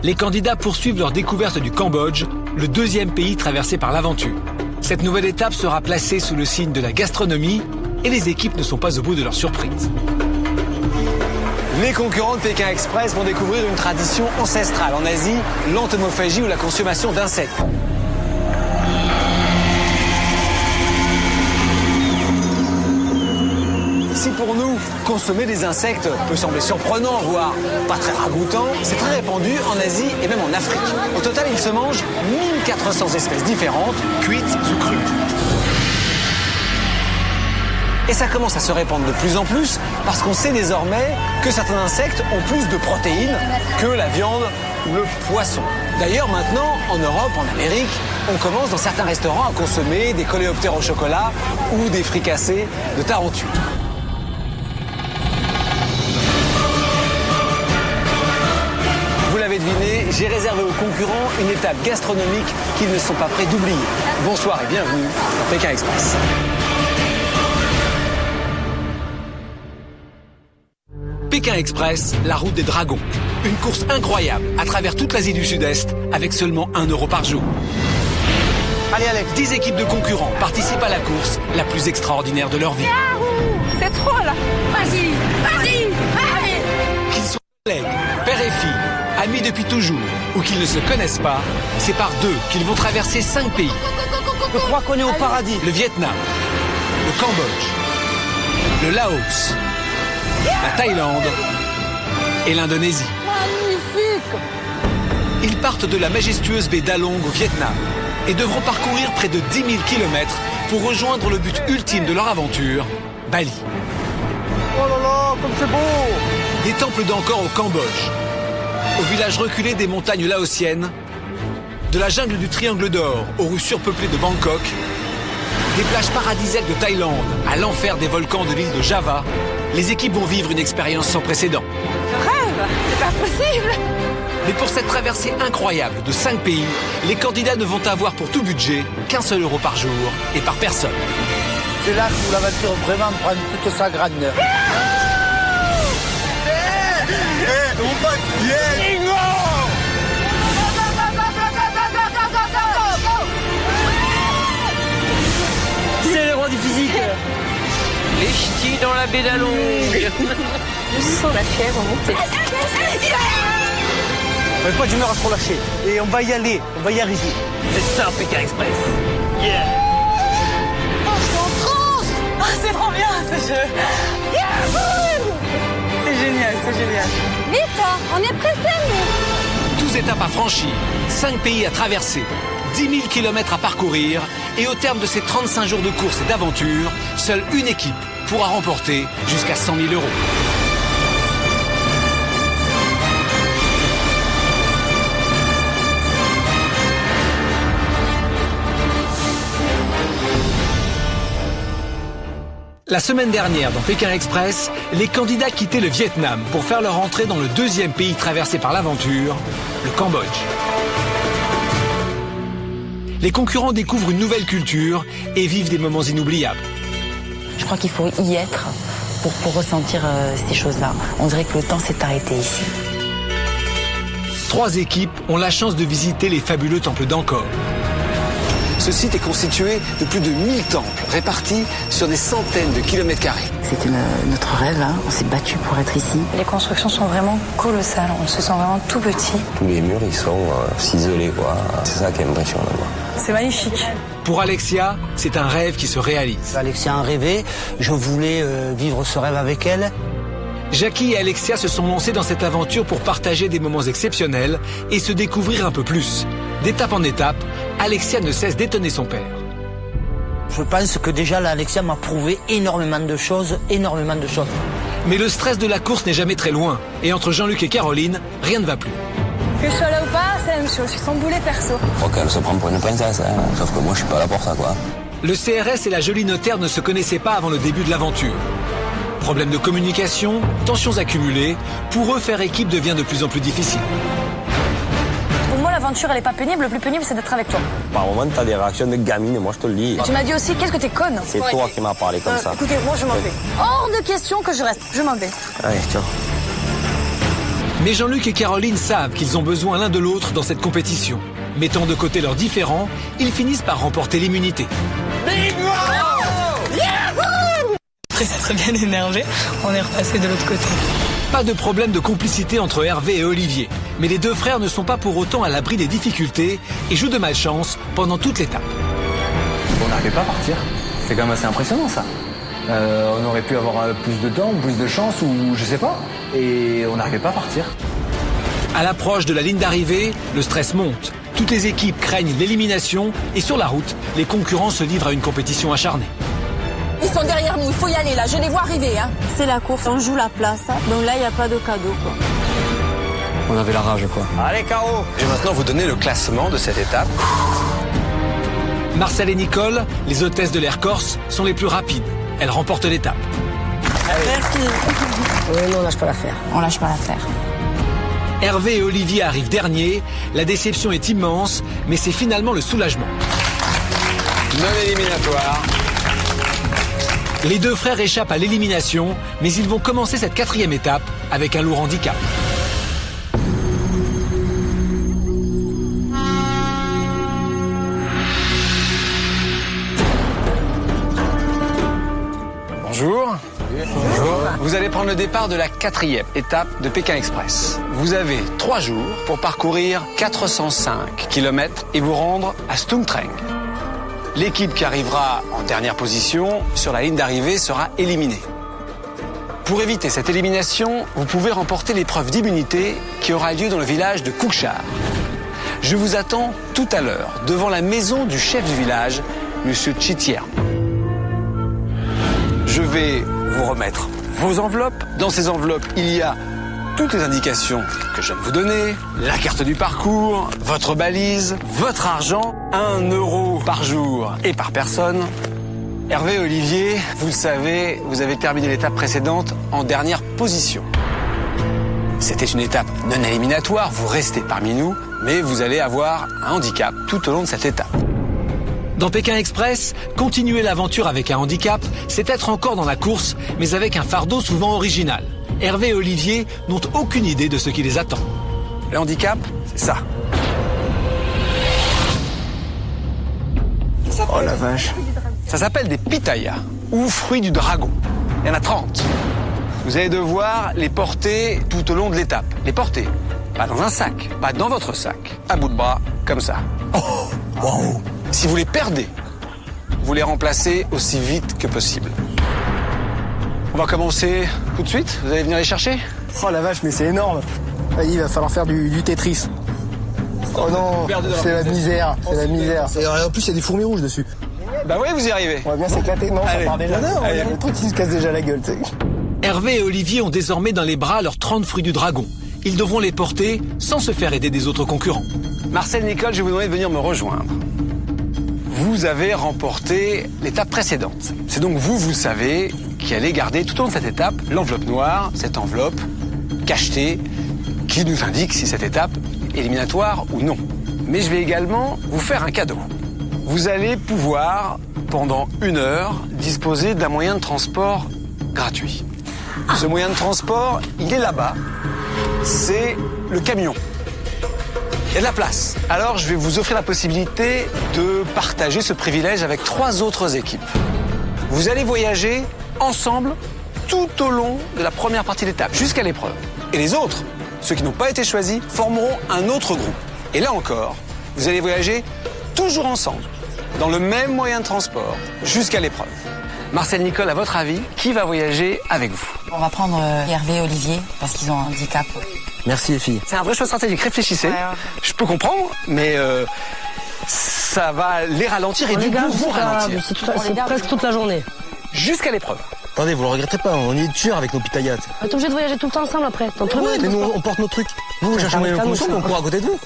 les candidats poursuivent leur découverte du Cambodge, le deuxième pays traversé par l'aventure. Cette nouvelle étape sera placée sous le signe de la gastronomie et les équipes ne sont pas au bout de leur surprise. Les concurrents de Pékin Express vont découvrir une tradition ancestrale en Asie, l'entomophagie ou la consommation d'insectes. Si pour nous, consommer des insectes peut sembler surprenant, voire pas très ragoûtant, c'est très répandu en Asie et même en Afrique. Au total, il se mange 1400 espèces différentes, cuites ou crues. Et ça commence à se répandre de plus en plus parce qu'on sait désormais que certains insectes ont plus de protéines que la viande ou le poisson. D'ailleurs, maintenant, en Europe, en Amérique, on commence dans certains restaurants à consommer des coléoptères au chocolat ou des fricassés de tarentules. Vous l'avez deviné, j'ai réservé aux concurrents une étape gastronomique qu'ils ne sont pas prêts d'oublier. Bonsoir et bienvenue dans Pékin Express. Pékin Express, la route des dragons. Une course incroyable à travers toute l'Asie du Sud-Est avec seulement 1 € par jour. Allez, Alex. 10 équipes de concurrents participent à la course la plus extraordinaire de leur vie. C'est trop là. Vas-y, vas-y, allez. Qu'ils soient collègues, père et fille, amis depuis toujours ou qu'ils ne se connaissent pas, c'est par deux qu'ils vont traverser 5 pays. Je crois qu'on est au paradis. Le Vietnam, le Cambodge, le Laos, la Thaïlande et l'Indonésie. Magnifique. Ils partent de la majestueuse baie d'Along au Vietnam et devront parcourir près de 10 000 km pour rejoindre le but ultime de leur aventure, Bali. Oh là là, comme c'est beau! Des temples d'Angkor au Cambodge, au village reculé des montagnes laotiennes, de la jungle du Triangle d'Or aux rues surpeuplées de Bangkok, des plages paradisiaques de Thaïlande à l'enfer des volcans de l'île de Java, les équipes vont vivre une expérience sans précédent. Je rêve, c'est pas possible. Mais pour cette traversée incroyable de 5 pays, les candidats ne vont avoir pour tout budget qu'1 seul € par jour et par personne. C'est là où l'aventure vraiment prend toute sa grandeur. C'est le roi du physique. Les ch'tis dans la baie d'Along. Je sens la fièvre monter. On n'est pas d'humeur à se relâcher. Et on va y aller, on va y arriver. C'est ça, Pékin Express. Yeah. Oh, je suis en transe. Ah, c'est trop bien ce jeu. C'est génial, c'est génial. Vite, on est pressés, nous. 12 étapes à franchir, 5 pays à traverser, 10 000 km à parcourir et au terme de ces 35 jours de course et d'aventure, seule une équipe pourra remporter jusqu'à 100 000 €. La semaine dernière, dans Pékin Express, les candidats quittaient le Vietnam pour faire leur entrée dans le deuxième pays traversé par l'aventure, le Cambodge. Les concurrents découvrent une nouvelle culture et vivent des moments inoubliables. Je crois qu'il faut y être pour ressentir ces choses-là. On dirait que le temps s'est arrêté ici. 3 équipes ont la chance de visiter les fabuleux temples d'Angkor. Ce site est constitué de plus de 1000 temples répartis sur des centaines de kilomètres carrés. C'était notre rêve, hein. On s'est battu pour être ici. Les constructions sont vraiment colossales. On se sent vraiment tout petit. Tous les murs, ils sont ciselés, quoi. C'est ça qui est impressionnant, quoi. C'est magnifique. Pour Alexia, c'est un rêve qui se réalise. Alexia en rêvait, je voulais vivre ce rêve avec elle. Jackie et Alexia se sont lancés dans cette aventure pour partager des moments exceptionnels et se découvrir un peu plus. D'étape en étape, Alexia ne cesse d'étonner son père. Je pense que déjà là, Alexia m'a prouvé énormément de choses. Mais le stress de la course n'est jamais très loin. Et entre Jean-Luc et Caroline, rien ne va plus. Que je sois là ou pas, c'est la même chose. Je suis sans boulet perso. Je crois qu'elle se prend pour une princesse, hein. Sauf que moi, je suis pas là pour ça, quoi. Le CRS et la jolie notaire ne se connaissaient pas avant le début de l'aventure. Problèmes de communication, tensions accumulées, pour eux, faire équipe devient de plus en plus difficile. Pour moi, l'aventure, elle est pas pénible. Le plus pénible, c'est d'être avec toi. Par moment, t'as des réactions de gamine, moi, je te le dis. Tu m'as dit aussi, qu'est-ce que t'es conne. C'est toi qui m'as parlé comme ça. Écoutez, moi, je m'en vais. Hors de question que je reste. Je m'en vais. Allez, ciao. Mais Jean-Luc et Caroline savent qu'ils ont besoin l'un de l'autre dans cette compétition. Mettant de côté leurs différends, ils finissent par remporter l'immunité. Après s'être bien énervé, on est repassé de l'autre côté. Pas de problème de complicité entre Hervé et Olivier. Mais les deux frères ne sont pas pour autant à l'abri des difficultés et jouent de malchance pendant toute l'étape. On n'arrivait pas à partir. C'est quand même assez impressionnant ça. On aurait pu avoir plus de temps, plus de chance ou je sais pas. Et on n'arrivait pas à partir. À l'approche de la ligne d'arrivée, le stress monte. Toutes les équipes craignent l'élimination et sur la route, les concurrents se livrent à une compétition acharnée. Ils sont derrière nous, il faut y aller là, je les vois arriver. Hein. C'est la course, on joue la place. Hein. Donc là, il n'y a pas de cadeau. Quoi. On avait la rage quoi. Allez, Caro! Je vais maintenant vous donner le classement de cette étape. Marcel et Nicole, les hôtesses de l'Air Corse, sont les plus rapides. Elles remportent l'étape. Merci. Oui, nous, on lâche pas l'affaire. On lâche pas l'affaire. Hervé et Olivier arrivent derniers. La déception est immense, mais c'est finalement le soulagement. Non éliminatoire. Les deux frères échappent à l'élimination, mais ils vont commencer cette 4e étape avec un lourd handicap. Bonjour. Bonjour. Vous allez prendre le départ de la 4e étape de Pékin Express. Vous avez 3 jours pour parcourir 405 km et vous rendre à Stung Treng. L'équipe qui arrivera en dernière position sur la ligne d'arrivée sera éliminée. Pour éviter cette élimination, vous pouvez remporter l'épreuve d'immunité qui aura lieu dans le village de Koukchar. Je vous attends tout à l'heure devant la maison du chef du village, Monsieur Chitiern. Je vais vous remettre vos enveloppes. Dans ces enveloppes, il y a toutes les indications que je viens de vous donner, la carte du parcours, votre balise, votre argent, 1 euro par jour et par personne. Hervé et Olivier, vous le savez, vous avez terminé l'étape précédente en dernière position. C'était une étape non éliminatoire, vous restez parmi nous, mais vous allez avoir un handicap tout au long de cette étape. Dans Pékin Express, continuer l'aventure avec un handicap, c'est être encore dans la course, mais avec un fardeau souvent original. Hervé et Olivier n'ont aucune idée de ce qui les attend. Le handicap, c'est ça. Oh la vache. Ça s'appelle des pitayas, ou fruits du dragon. Il y en a 30. Vous allez devoir les porter tout au long de l'étape. Les porter, pas dans un sac, pas dans votre sac, à bout de bras, comme ça. Oh, wow. Si vous les perdez, vous les remplacez aussi vite que possible. On va commencer tout de suite. Vous allez venir les chercher? Oh la vache, mais c'est énorme. Il va falloir faire du Tetris. Oh non, c'est la misère, c'est la misère. Et en plus, il y a des fourmis rouges dessus. Bah oui, vous y arrivez. On va bien s'éclater. Non, allez. Ça part déjà. Non, Allez. le truc qui se casse déjà la gueule, tu sais. Hervé et Olivier ont désormais dans les bras leurs 30 fruits du dragon. Ils devront les porter sans se faire aider des autres concurrents. Marcel, Nicole, je vais vous demander de venir me rejoindre. Vous avez remporté l'étape précédente. C'est donc vous le savez, qui allez garder tout au long de cette étape l'enveloppe noire, cette enveloppe cachetée, qui nous indique si cette étape est éliminatoire ou non. Mais je vais également vous faire un cadeau. Vous allez pouvoir, pendant 1 heure, disposer d'un moyen de transport gratuit. Ce moyen de transport, il est là-bas. C'est le camion. Il y a de la place. Alors, je vais vous offrir la possibilité de partager ce privilège avec 3 autres équipes. Vous allez voyager ensemble tout au long de la première partie de l'étape, jusqu'à l'épreuve. Et les autres, ceux qui n'ont pas été choisis, formeront un autre groupe. Et là encore, vous allez voyager toujours ensemble, dans le même moyen de transport, jusqu'à l'épreuve. Marcel, Nicole, à votre avis, qui va voyager avec vous? On va prendre Hervé et Olivier parce qu'ils ont un handicap. Merci les filles. C'est un vrai choix stratégique. Réfléchissez. Ouais. Je peux comprendre, mais ça va les ralentir et du coup vous ralentir. C'est presque toute la journée. Jusqu'à l'épreuve. Attendez, vous le regrettez pas, on est tueurs avec nos pitayas. On est obligé de voyager tout le temps ensemble après. Dans tout le Ouais, monde. mais nous, on porte nos trucs. Vous, cherchez un moyen de locomotion, on court à côté de vous.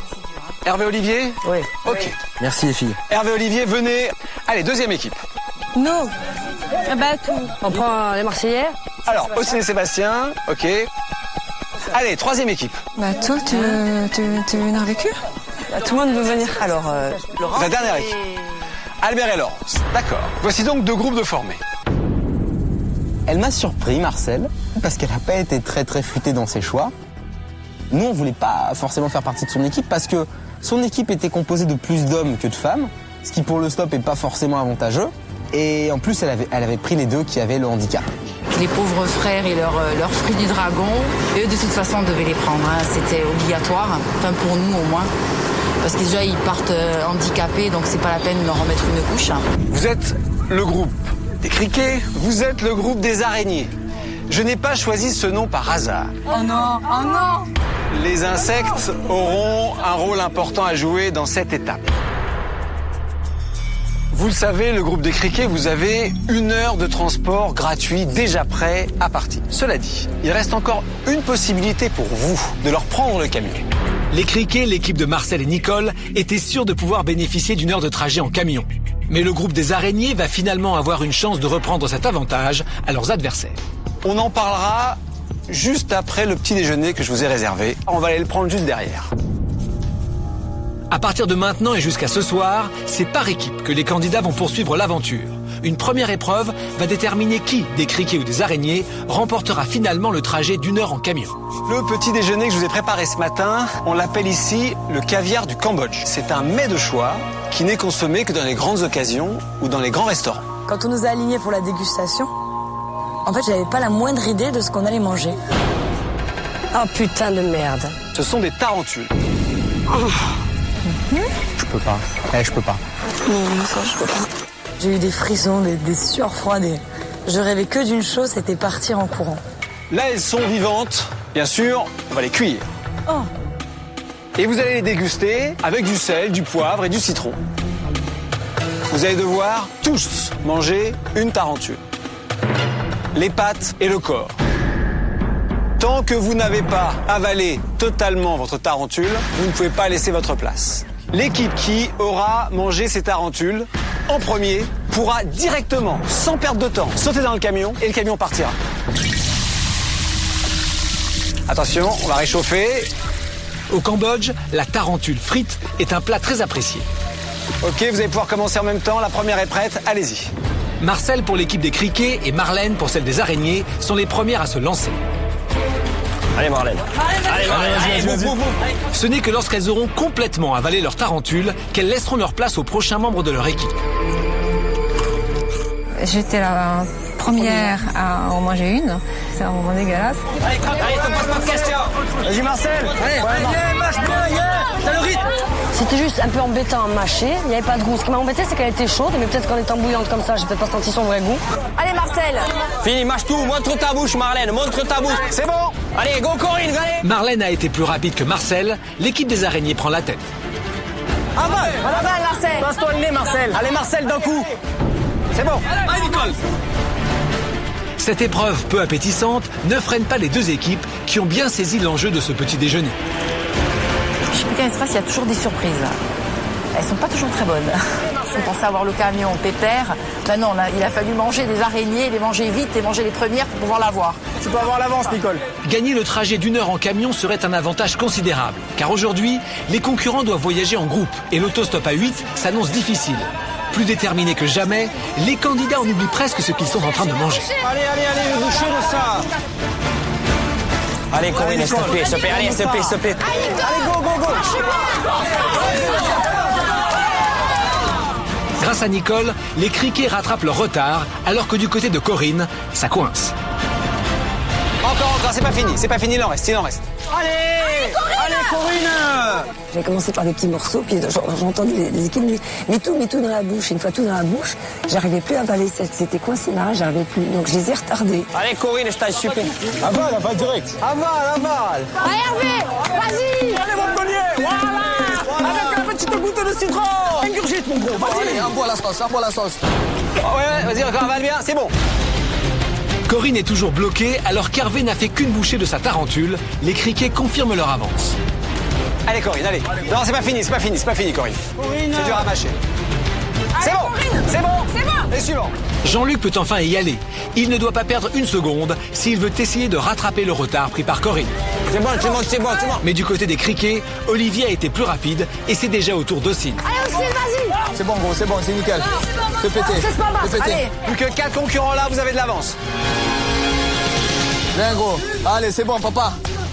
Hervé, Olivier? Oui. Ok. Merci les filles. Hervé, Olivier, venez. Allez, deuxième équipe. Nous. Bah tout. On prend les Marseillais. Alors, Océan et Sébastien, ok. Allez, troisième équipe. Bah toi, tu veux venir avec eux? Bah, tout le monde veut venir. Alors, Laurence La dernière équipe. Albert et Laurence. D'accord. Voici donc 2 groupes de formés. Elle m'a surpris, Marcel, parce qu'elle n'a pas été très futée dans ses choix. Nous, on voulait pas forcément faire partie de son équipe parce que son équipe était composée de plus d'hommes que de femmes, ce qui pour le stop est pas forcément avantageux. Et en plus, elle avait pris les deux qui avaient le handicap. Les pauvres frères et leurs fruits du dragon, eux de toute façon on devait les prendre, hein. C'était obligatoire, enfin pour nous au moins. Parce que déjà ils partent handicapés, donc c'est pas la peine de leur remettre une couche. Vous êtes le groupe des criquets, vous êtes le groupe des araignées. Je n'ai pas choisi ce nom par hasard. Oh non, oh non. Les insectes auront un rôle important à jouer dans cette étape. Vous le savez, le groupe des criquets, vous avez 1 heure de transport gratuit déjà prêt à partir. Cela dit, il reste encore une possibilité pour vous, de leur prendre le camion. Les criquets, l'équipe de Marcel et Nicole, étaient sûrs de pouvoir bénéficier d'1 heure de trajet en camion. Mais le groupe des araignées va finalement avoir une chance de reprendre cet avantage à leurs adversaires. On en parlera juste après le petit déjeuner que je vous ai réservé. On va aller le prendre juste derrière. À partir de maintenant et jusqu'à ce soir, c'est par équipe que les candidats vont poursuivre l'aventure. Une première épreuve va déterminer qui, des criquets ou des araignées, remportera finalement le trajet d'1 heure en camion. Le petit déjeuner que je vous ai préparé ce matin, on l'appelle ici le caviar du Cambodge. C'est un mets de choix qui n'est consommé que dans les grandes occasions ou dans les grands restaurants. Quand on nous a alignés pour la dégustation, en fait, j'avais pas la moindre idée de ce qu'on allait manger. Oh putain de merde. Ce sont des tarentules. Je peux pas. Je peux pas. Non, ça, je peux pas. J'ai eu des frissons, des sueurs froides. Je rêvais que d'une chose, c'était partir en courant. Là, elles sont vivantes. Bien sûr, on va les cuire. Oh. Et vous allez les déguster avec du sel, du poivre et du citron. Vous allez devoir tous manger une tarentule. Les pattes et le corps. Tant que vous n'avez pas avalé totalement votre tarentule, vous ne pouvez pas laisser votre place. L'équipe qui aura mangé ces tarentules en premier pourra directement, sans perdre de temps, sauter dans le camion et le camion partira. Attention, on va réchauffer. Au Cambodge, la tarentule frite est un plat très apprécié. Ok, vous allez pouvoir commencer en même temps. La première est prête, allez-y. Marcel pour l'équipe des criquets et Marlène pour celle des araignées sont les premières à se lancer. Allez Marlène. Allez, Ce n'est que lorsqu'elles auront complètement avalé leur tarentule qu'elles laisseront leur place aux prochains membres de leur équipe. J'étais la première à en manger une. C'est un moment dégueulasse. Allez, te pose pas de questions. Vas-y Marcel. Allez, mâche bien, t'as le rythme. C'était juste un peu embêtant à mâcher. Il n'y avait pas de goût. Ce qui m'a embêté, c'est qu'elle était chaude. Mais peut-être qu'en étant bouillante comme ça, j'ai peut-être pas senti son vrai goût. Allez Marcel. Fini, mâche tout. Montre ta bouche Marlène. Montre ta bouche. C'est bon. Allez, go Corinne, allez. Marlène a été plus rapide que Marcel. L'équipe des araignées prend la tête. Avale. Marcel. Passe-toi le nez Marcel. Allez Marcel d'un coup. C'est bon. Allez Nicole. Cette épreuve peu appétissante ne freine pas les deux équipes qui ont bien saisi l'enjeu de ce petit déjeuner. Je sais plus qu'à l'espace, il y a toujours des surprises. Elles sont pas toujours très bonnes. On pensait avoir le camion pépère. Ben non, il a fallu manger des araignées, les manger vite et manger les premières pour pouvoir l'avoir. Tu peux avoir l'avance Nicole. Gagner le trajet d'1 heure en camion serait un avantage considérable. Car aujourd'hui, les concurrents doivent voyager en groupe et l'autostop à 8 s'annonce difficile. Plus déterminés que jamais, les candidats en oublient presque ce qu'ils sont en train de manger. Allez, bouchez de ça. Allez Corinne, s'il te plaît, allez, s'il te plaît. Allez, go. Grâce à Nicole, les criquets rattrapent leur retard, alors que du côté de Corinne, ça coince. Encore, c'est pas fini, il en reste. Allez, Corinne. J'ai commencé par des petits morceaux, puis j'entendais les équipes me dire « mets tout dans la bouche ». Une fois tout dans la bouche, j'arrivais plus à avaler, c'était coincé là, j'arrivais plus. Donc je les ai retardés. Allez Corinne, je t'en supplie. Avale direct. Avale. Allez Hervé, vas-y. Allez mon collier. Voilà. Avec un petit goutte de citron. Ingurgite mon gros. Allez, un bois la sauce. Ouais, vas-y, encore avale bien, c'est bon. Corinne est toujours bloquée alors qu'Hervé n'a fait qu'une bouchée de sa tarentule. Les criquets confirment leur avance. Allez Corinne, allez. Non, c'est pas fini Corinne. C'est dur à mâcher. C'est bon. Et suivant. Jean-Luc peut enfin y aller. Il ne doit pas perdre une seconde s'il veut essayer de rattraper le retard pris par Corinne. C'est bon. Mais du côté des criquets, Olivier a été plus rapide et c'est déjà au tour d'Ossine. Allez Ossine, vas-y. C'est bon gros, c'est nickel. C'est pété. Allez. Plus que 4 concurrents là, vous avez de l'avance. Viens gros. Allez, c'est bon papa.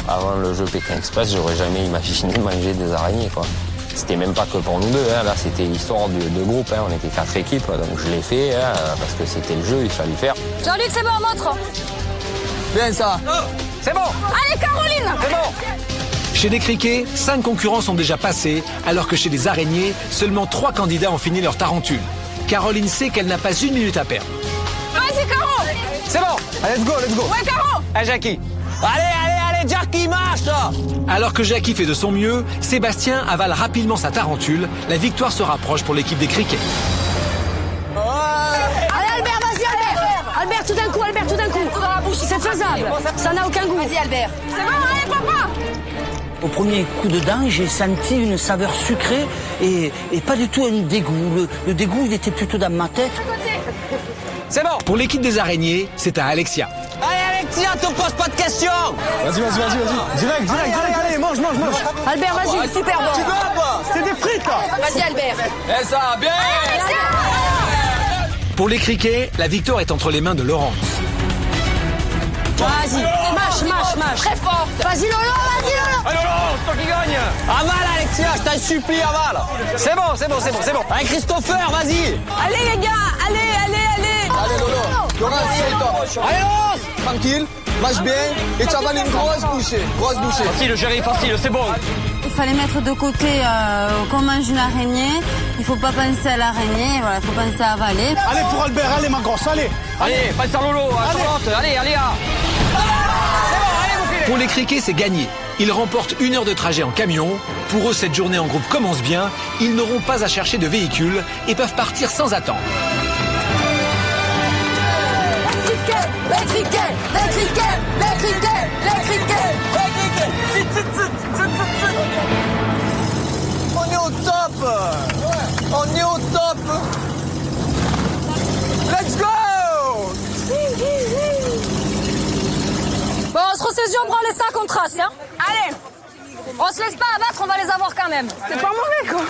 Avant le jeu Pékin Express, j'aurais jamais imaginé manger des araignées, quoi. C'était même pas que pour nous deux, hein. Là c'était l'histoire de groupe, hein. On était 4 équipes, donc je l'ai fait hein, parce que c'était le jeu, il fallait le faire. Jean-Luc, c'est bon, montre. Bien ça. C'est bon. Allez, Caroline. C'est bon. Chez les criquets, 5 concurrents sont déjà passés, alors que chez les araignées, seulement 3 candidats ont fini leur tarentule. Caroline sait qu'elle n'a pas 1 minute à perdre. Vas-y, Caro. C'est bon. Allez, let's go, let's go. Ouais, Caro. Allez, Jackie. Allez, Jackie, marche, toi. Alors que Jackie fait de son mieux, Sébastien avale rapidement sa tarentule. La victoire se rapproche pour l'équipe des criquets. Allez, Albert, vas-y, Albert. Albert, tout d'un coup, Albert, tout d'un coup. Dans la bouche, c'est faisable. Ça n'a aucun goût. Vas-y, Albert. C'est bon, allez, papa. Au premier coup de dent, j'ai senti une saveur sucrée et pas du tout un dégoût. Le dégoût, il était plutôt dans ma tête. C'est bon. Pour l'équipe des araignées, c'est à Alexia. Allez, Alexia, te pose pas de questions. Vas-y. Direct. Allez, mange. Albert, vas-y. Super bon. C'est des frites, là. Vas-y, Albert. Et ça, bien. Pour les criquets, la victoire est entre les mains de Laurence. Vas-y. Mâche. Très fort. Vas-y, Lolo. Allez, c'est toi qui gagne. Avale, Alexia, je t'en supplie, avale. C'est bon. Allez, Christopher, vas-y. Allez, les gars. Allez. Allez, Lolo. Laurence, c'est top. Allez, Laurence. Tranquille, mange bien et tu avales une grosse bouchée. Facile, chérie, facile, c'est bon. Il fallait mettre de côté qu'on mange une araignée. Il faut pas penser à l'araignée, voilà, il faut penser à avaler. Allez pour Albert, allez ma grosse, allez. Allez, passe à Lolo, à Charlotte, allez. Pour les criquets, c'est gagné. Ils remportent 1 heure de trajet en camion. Pour eux, cette journée en groupe commence bien. Ils n'auront pas à chercher de véhicule et peuvent partir sans attendre. On est au top. Let's go. Bon, on se ressaisit, on prend les sacs, on trace, hein. Allez. On se laisse pas abattre, on va les avoir quand même. C'est pas mauvais, quoi.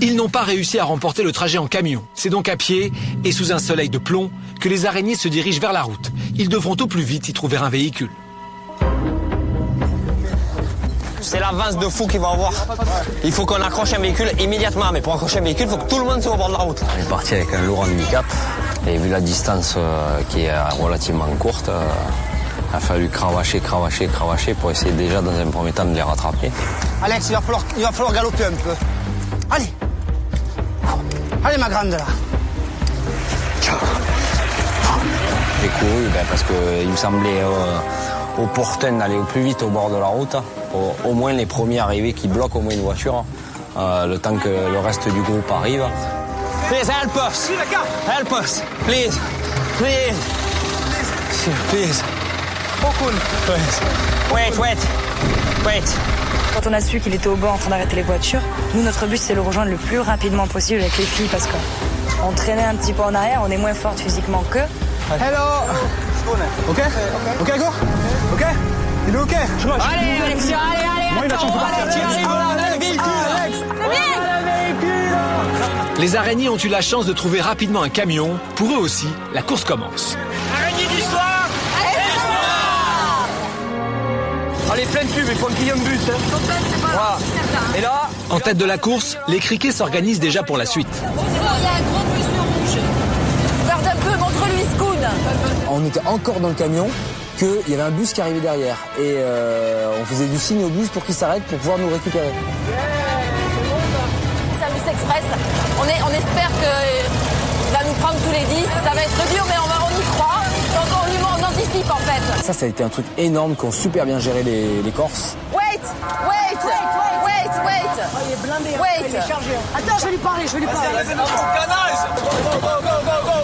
Ils n'ont pas réussi à remporter le trajet en camion. C'est donc à pied et sous un soleil de plomb que les araignées se dirigent vers la route. Ils devront au plus vite y trouver un véhicule. C'est l'avance de fou qu'il va avoir. Il faut qu'on accroche un véhicule immédiatement. Mais pour accrocher un véhicule, il faut que tout le monde soit au bord de la route. On est parti avec un lourd handicap. Et vu la distance qui est relativement courte, il a fallu cravacher pour essayer déjà dans un premier temps de les rattraper. Alex, il va falloir galoper un peu. Allez ma grande là. J'ai couru parce qu'il me semblait opportun d'aller au plus vite au bord de la route. Au moins les premiers arrivés qui bloquent au moins une voiture. Le temps que le reste du groupe arrive. Please help us. Help us. Please. Wait. Quand on a su qu'il était au bord en train d'arrêter les voitures, nous, notre but, c'est le rejoindre le plus rapidement possible avec les filles parce qu'on traînait un petit peu en arrière, on est moins fortes physiquement qu'eux. Hello. Ok, go. Ok. Il est ok. Allez, Alexia, allez. Les araignées ont eu la chance de trouver rapidement un camion. Pour eux aussi, la course commence. Araignée du soir. Allez, plein de pubs, il faut qu'il y ait un bus. Voilà. Et là, En tête de la course, les criquets s'organisent déjà pour la suite. Il y a un gros bus rouge. Garde un peu, montre-lui Scoon. On était encore dans le camion qu'il y avait un bus qui arrivait derrière. Et on faisait du signe au bus pour qu'il s'arrête pour pouvoir nous récupérer. Service Express. On espère qu'il va nous prendre tous les 10. Ça va être dur, mais on y croit. Donc on anticipe en fait. Ça a été un truc énorme qui ont super bien géré les Corses. Wait. Attends, je vais lui parler.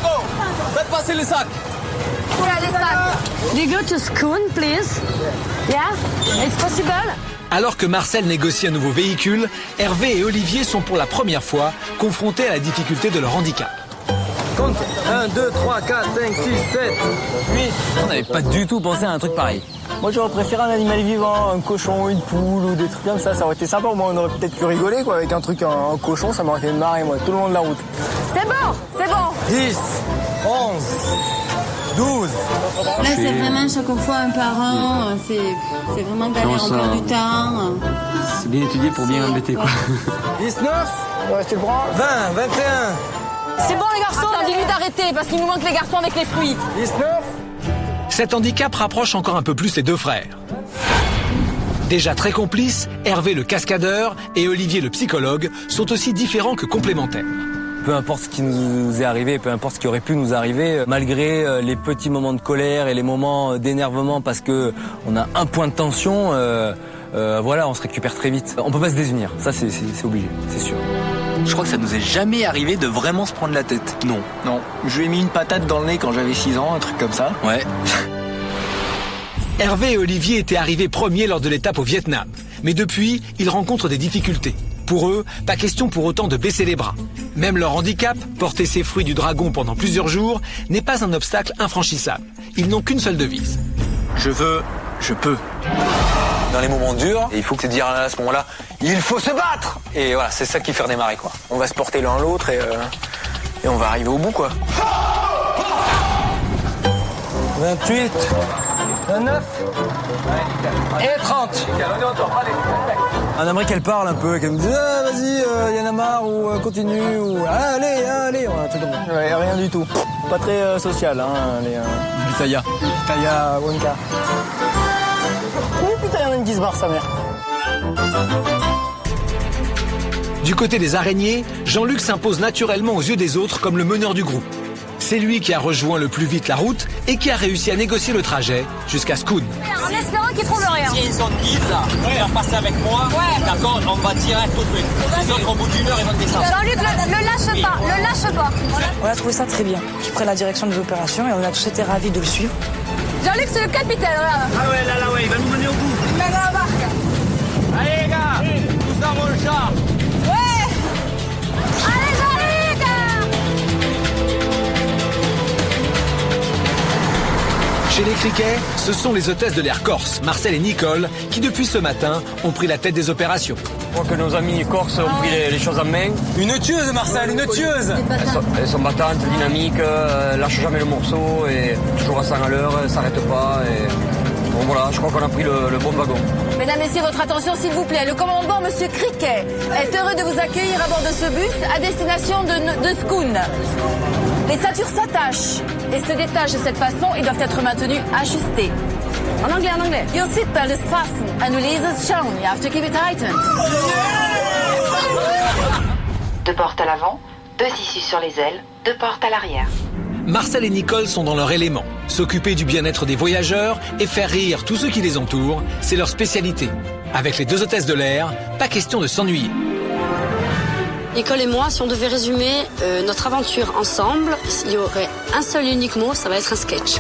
go. Faites passer les sacs. Yeah, les sacs. Do you go to Scoon, please? Yeah? It's possible? Alors que Marcel négocie un nouveau véhicule, Hervé et Olivier sont pour la première fois confrontés à la difficulté de leur handicap. Compte 1, 2, 3, 4, 5, 6, 7, 8. On n'avait pas du tout pensé à un truc pareil. Moi j'aurais préféré un animal vivant, un cochon, une poule ou des trucs comme ça aurait été sympa. Moi on aurait peut-être pu rigoler quoi, avec un truc, un cochon, ça m'aurait fait marrer moi, tout le long de la route. C'est bon. 10, 11, 12. Là, c'est vraiment chaque fois un par un. C'est vraiment galère, on perd du temps. C'est bien étudié pour bien embêter, quoi. 19. Ouais, tu le prends. 20, 21. C'est bon les garçons, dis-lui d'arrêter parce qu'il nous manque les garçons avec les fruits. 19. Cet handicap rapproche encore un peu plus les deux frères. Déjà très complices, Hervé le cascadeur et Olivier le psychologue sont aussi différents que complémentaires. Peu importe ce qui nous est arrivé, peu importe ce qui aurait pu nous arriver, malgré les petits moments de colère et les moments d'énervement parce que on a un point de tension, voilà, on se récupère très vite. On peut pas se désunir, ça c'est obligé, c'est sûr. Je crois que ça nous est jamais arrivé de vraiment se prendre la tête. Non. Non. Je lui ai mis une patate dans le nez quand j'avais 6 ans, un truc comme ça. Ouais. Hervé et Olivier étaient arrivés premiers lors de l'étape au Vietnam. Mais depuis, ils rencontrent des difficultés. Pour eux, pas question pour autant de baisser les bras. Même leur handicap, porter ses fruits du dragon pendant plusieurs jours, n'est pas un obstacle infranchissable. Ils n'ont qu'une seule devise. Je veux, je peux. Dans les moments durs, il faut que te dire à ce moment-là, il faut se battre. Et voilà, c'est ça qui fait redémarrer, quoi. On va se porter l'un l'autre et on va arriver au bout, quoi. 28, 29 et 30. On aimerait qu'elle parle un peu, qu'elle me dise vas-y, y en a marre ou continue ou allez, on a tout comme ça. Ouais, rien du tout. Pas très social, hein. Pitaya. Pitaya, Wonka. Oui, putain, il y en a une qui se barre, sa mère. Du côté des araignées, Jean-Luc s'impose naturellement aux yeux des autres comme le meneur du groupe. C'est lui qui a rejoint le plus vite la route et qui a réussi à négocier le trajet jusqu'à Schoon. En espérant qu'ils trouvent rien. Si ils ont de guide là, ils vont passer avec moi. Ouais. D'accord, on va direct au truc. Les autres, au bout d'une heure, ils vont descendre. Jean-Luc, le lâche pas. On a trouvé ça très bien, qu'il prenne la direction des opérations et on a tous été ravis de le suivre. Jean-Luc, c'est le capitaine, regarde. Ah ouais, là, il va nous mener au bout. Il mène la barque. Allez les gars, tous dans le char. Ouais. Allez, Jean-Luc. Chez les Criquets, ce sont les hôtesses de l'air corse, Marcel et Nicole, qui depuis ce matin ont pris la tête des opérations. Je crois que nos amis corses ont pris les choses en main. Une tueuse, Marcel, une tueuse. Elles sont battantes, dynamiques, lâchent jamais le morceau et toujours à 100 à l'heure, elles s'arrêtent pas. Et... Bon voilà, je crois qu'on a pris le bon wagon. Mesdames, Messieurs, votre attention s'il vous plaît. Le commandant, Monsieur Criquet, est heureux de vous accueillir à bord de ce bus à destination de Schoon. Les ceintures s'attachent et se détachent de cette façon et doivent être maintenues ajustées. En anglais. Your seatbelt is fastened and release is shown. You have to keep it tightened. 2 portes à l'avant, 2 issues sur les ailes, 2 portes à l'arrière. Marcel et Nicole sont dans leur élément. S'occuper du bien-être des voyageurs et faire rire tous ceux qui les entourent, c'est leur spécialité. Avec les deux hôtesses de l'air, pas question de s'ennuyer. Nicole et moi, si on devait résumer notre aventure ensemble, il y aurait un seul et unique mot, ça va être un sketch.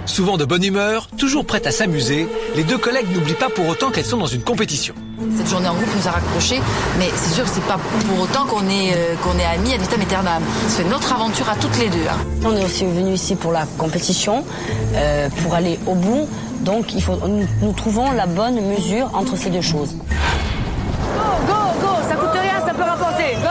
Souvent de bonne humeur, toujours prêtes à s'amuser, les deux collègues n'oublient pas pour autant qu'elles sont dans une compétition. Cette journée en groupe nous a raccrochés, mais c'est sûr que c'est pas pour autant qu'on est amis ad vitam aeternam. C'est notre aventure à toutes les deux. Hein. On est aussi venus ici pour la compétition, pour aller au bout. Donc nous trouvons la bonne mesure entre ces deux choses. Go, ça coûte rien, ça peut rapporter. Go.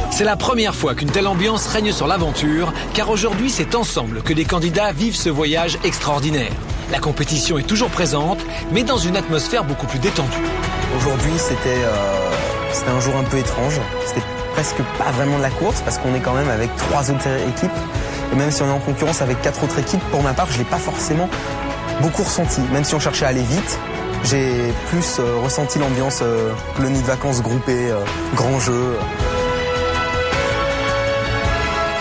C'est la première fois qu'une telle ambiance règne sur l'aventure, car aujourd'hui c'est ensemble que les candidats vivent ce voyage extraordinaire. La compétition est toujours présente, mais dans une atmosphère beaucoup plus détendue. Aujourd'hui c'était un jour un peu étrange, c'était presque pas vraiment de la course, parce qu'on est quand même avec 3 autres équipes, et même si on est en concurrence avec 4 autres équipes, pour ma part je l'ai pas forcément beaucoup ressenti, même si on cherchait à aller vite. J'ai plus ressenti l'ambiance colonie de vacances groupée, grand jeu.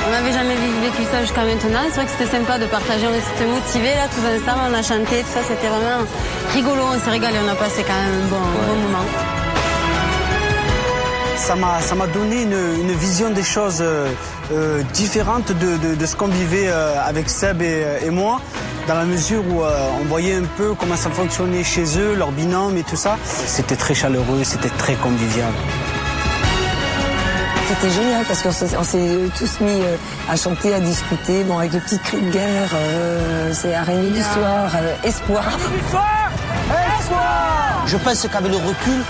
On n'avait jamais vécu ça jusqu'à maintenant. C'est vrai que c'était sympa de partager. On était motivés là tous ensemble, on a chanté, tout ça. C'était vraiment rigolo. On s'est régalé. On a passé quand même un bon moment. Ça m'a donné une vision des choses différente de ce qu'on vivait avec Seb et moi, dans la mesure où on voyait un peu comment ça fonctionnait chez eux, leur binôme et tout ça. C'était très chaleureux, c'était très convivial. C'était génial parce qu'on s'est tous mis à chanter, à discuter, bon, avec le petit cri de guerre, c'est araignée du soir, espoir. Je pense qu'avec le recul,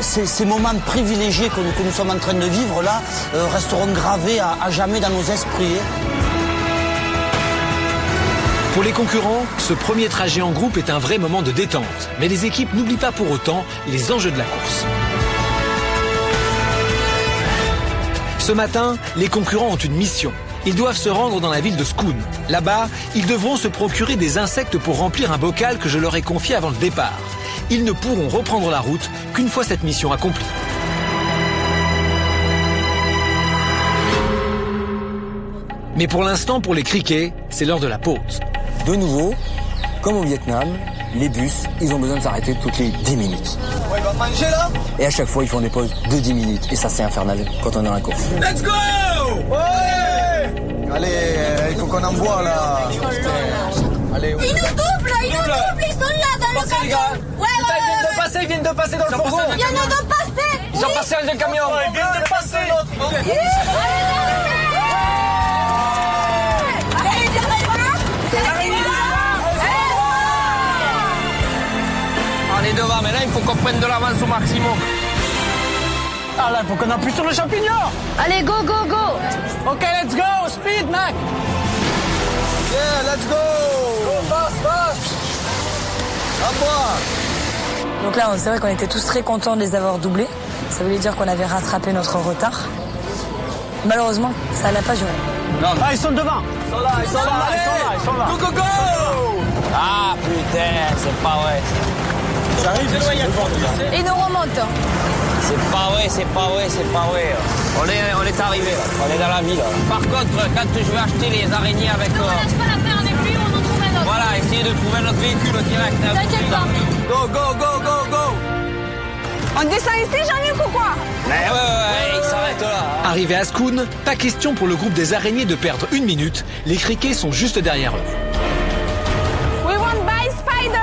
ces moments privilégiés que nous sommes en train de vivre là resteront gravés à jamais dans nos esprits. Pour les concurrents, ce premier trajet en groupe est un vrai moment de détente. Mais les équipes n'oublient pas pour autant les enjeux de la course. Ce matin, les concurrents ont une mission. Ils doivent se rendre dans la ville de Scone. Là-bas, ils devront se procurer des insectes pour remplir un bocal que je leur ai confié avant le départ. Ils ne pourront reprendre la route qu'une fois cette mission accomplie. Mais pour l'instant, pour les criquets, c'est l'heure de la pause. De nouveau, comme au Vietnam, les bus, ils ont besoin de s'arrêter toutes les 10 minutes. Ouais, il va manger là. Et à chaque fois, ils font des pauses de 10 minutes. Et ça, c'est infernal quand on est dans la course. Let's go! Ouais! Allez, il faut qu'on envoie là. Allez, Ils nous doublent, ils sont là dans le camion. Ils viennent de passer dans le fourgon. Il y en a de passer. Ils ont passé avec le camion. Ils viennent de passer. On est devant, mais là, il faut qu'on prenne de l'avance au maximum. Ah là, il faut qu'on appuie sur le champignon. Allez, go, go, go. Ok, let's go. Speed, Mac. Yeah, let's go! Go fast, fast! À moi! Donc là, c'est vrai qu'on était tous très contents de les avoir doublés. Ça voulait dire qu'on avait rattrapé notre retard. Malheureusement, ça n'a pas duré. Non, ah, ils sont devant. Ils sont là, ils sont là, ils sont là, ils sont là. Go, go, go! Ah putain, c'est pas vrai. J'arrive de loin, il y a quoi? Et nous remontent. C'est pas vrai, c'est pas vrai, c'est pas vrai. On est arrivé, on est dans la ville. Par contre, quand je vais acheter les araignées avec... On lâche pas l'affaire, on est plus, on en trouve un autre. Voilà, essayez de trouver notre véhicule direct. T'inquiète pas. Go, go, go, go, go! On descend ici, Jean-Luc, ou quoi? Mais ouais, il s'arrête là. Arrivé à Scone, pas question pour le groupe des araignées de perdre une minute. Les criquets sont juste derrière eux. We want buy spider.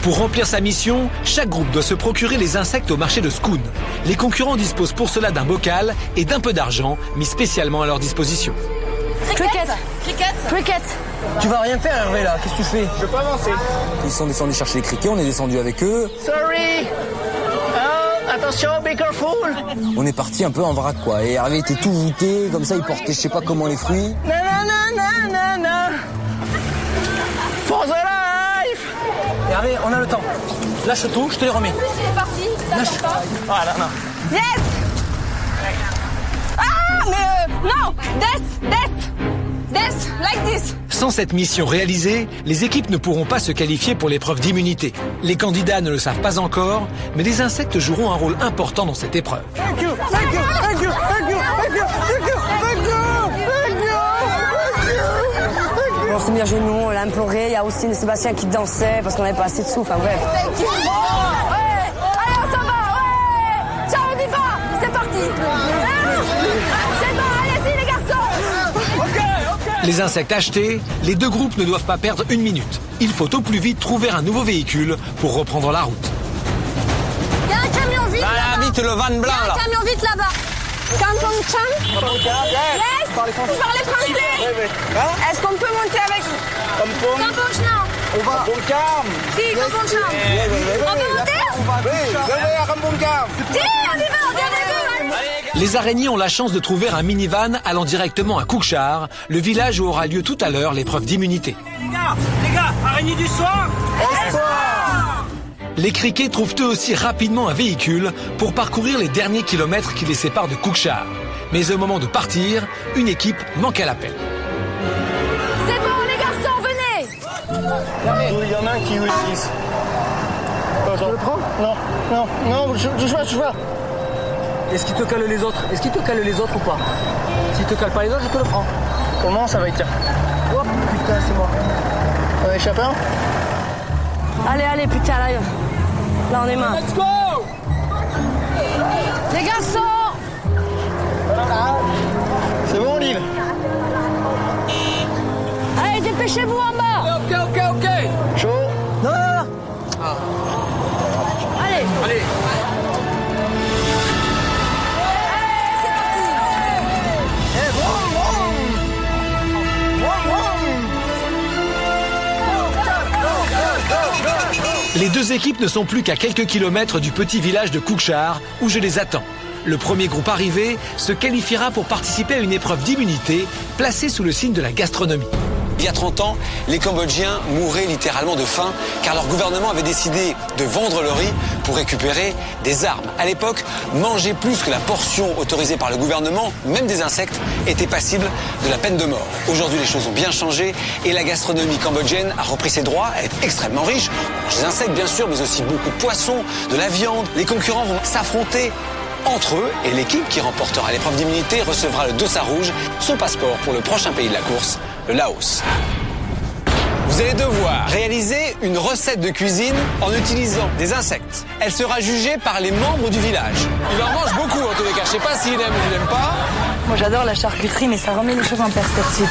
Pour remplir sa mission, chaque groupe doit se procurer les insectes au marché de Scone. Les concurrents disposent pour cela d'un bocal et d'un peu d'argent mis spécialement à leur disposition. Cricket. Cricket. Cricket. Tu vas rien faire, Hervé, là. Qu'est-ce que tu fais? Je peux avancer. Ils sont descendus chercher les criquets, on est descendu avec eux. Sorry. Oh, attention, be careful. On est parti un peu en vrac, quoi. Et Hervé était tout voûté, comme ça, il portait je sais pas comment les fruits. Non. For the life. Hervé, on a le temps. Lâche tout, je te les remets. C'est parti. Lâche. Voilà, non. Yes. Ah, mais non. Death, like this. Sans cette mission réalisée, les équipes ne pourront pas se qualifier pour l'épreuve d'immunité. Les candidats ne le savent pas encore, mais les insectes joueront un rôle important dans cette épreuve. Thank you, thank you, thank you, thank you, thank you, thank you, thank you, thank you. On s'est mis à genoux, on l'a imploré. Il y a aussi Sébastien qui dansait parce qu'on n'avait pas assez de souffle. Enfin bref. Thank you. Ouais. Allez, on s'en va. Ouais. Ciao, on y va. C'est parti. C'est bon, allez-y les garçons. Ok. Les insectes achetés, les deux groupes ne doivent pas perdre une minute. Il faut au plus vite trouver un nouveau véhicule pour reprendre la route. Il y a un camion vite là-bas. Vite, le van blanc, Il y a là. un camion vite là-bas. Campong Chan. Yes. Vous parlez français. Est-ce qu'on peut monter avec Campong Chan? On va. Si, Campong Chan. On peut monter? Si, on y va, on est avec eux. Les araignées ont la chance de trouver un minivan allant directement à Koukchar, le village où aura lieu tout à l'heure l'épreuve d'immunité. Les gars, araignée du soir. Les criquets trouvent eux aussi rapidement un véhicule pour parcourir les derniers kilomètres qui les séparent de Koukchar. Mais au moment de partir, une équipe manque à l'appel. C'est bon, les garçons, venez. Il y en a un qui utilise. Je le prends? Non, je vois. Est-ce qu'il te cale les autres? Est-ce qu'il te cale les autres ou pas? S'il te cale pas les autres, je te le prends. Comment ça va être? Oh putain, c'est mort. On a échappé un? Allez, putain, là on est marre. Let's go! Les garçons. C'est bon, Olive? Allez, dépêchez-vous en bas. Ok. Chaud? Non. Allez. Les deux équipes ne sont plus qu'à quelques kilomètres du petit village de Koukchar, où je les attends. Le premier groupe arrivé se qualifiera pour participer à une épreuve d'immunité placée sous le signe de la gastronomie. Il y a 30 ans, les Cambodgiens mouraient littéralement de faim car leur gouvernement avait décidé de vendre le riz pour récupérer des armes. À l'époque, manger plus que la portion autorisée par le gouvernement, même des insectes, était passible de la peine de mort. Aujourd'hui, les choses ont bien changé et la gastronomie cambodgienne a repris ses droits. Elle est extrêmement riche. On mange des insectes, bien sûr, mais aussi beaucoup de poissons, de la viande. Les concurrents vont s'affronter entre eux et l'équipe qui remportera l'épreuve d'immunité recevra le dossard rouge, son passeport pour le prochain pays de la course, le Laos. Vous allez devoir réaliser une recette de cuisine en utilisant des insectes. Elle sera jugée par les membres du village. Il en mange beaucoup en tous les cas. Je sais pas s'il aime ou il n'aime pas. Moi j'adore la charcuterie, mais ça remet les choses en perspective.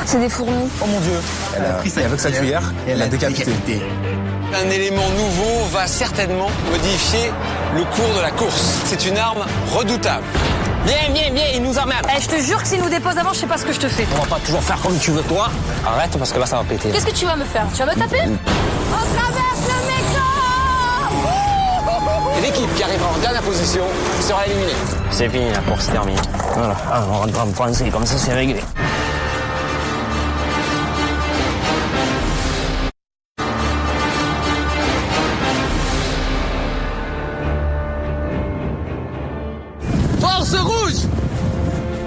C'est des fourmis. Oh mon Dieu. Elle a pris ça avec sa cuillère et elle l'a décapité. Un élément nouveau va certainement modifier le cours de la course. C'est une arme redoutable. Viens, il nous emmerde. Je te jure que s'il nous dépose avant, je sais pas ce que je te fais. On va pas toujours faire comme tu veux, toi. Arrête, parce que là, ça va péter. Qu'est-ce que tu vas me faire? Tu vas me taper? On traverse le métro. Et l'équipe qui arrivera en dernière position sera éliminée. C'est fini, la course terminée. Voilà, on rentre en français, comme ça, c'est réglé.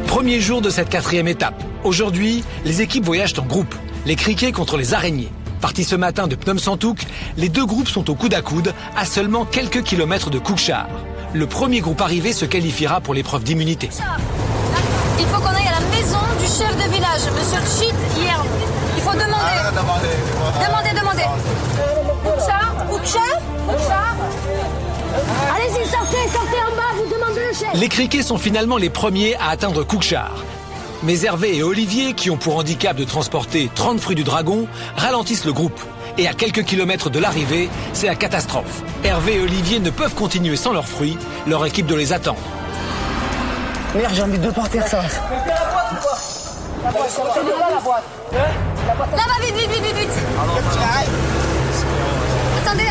Premier jour de cette 4e étape. Aujourd'hui, les équipes voyagent en groupe. Les criquets contre les araignées. Partis ce matin de Phnom Santouk, les deux groupes sont au coude à coude, à seulement quelques kilomètres de Koukchar. Le premier groupe arrivé se qualifiera pour l'épreuve d'immunité. Il faut qu'on aille à la maison du chef de village, Monsieur Chit Yer. Il faut demander. Demandez. Koukchar. Allez-y, sortez en bas, vous demandez le chef. Les criquets sont finalement les premiers à atteindre Koukchar. Mais Hervé et Olivier, qui ont pour handicap de transporter 30 fruits du dragon, ralentissent le groupe. Et à quelques kilomètres de l'arrivée, c'est la catastrophe. Hervé et Olivier ne peuvent continuer sans leurs fruits, leur équipe doit les attendre. Merde, j'ai envie de partir ça. Là-bas, vite. Attendez, là.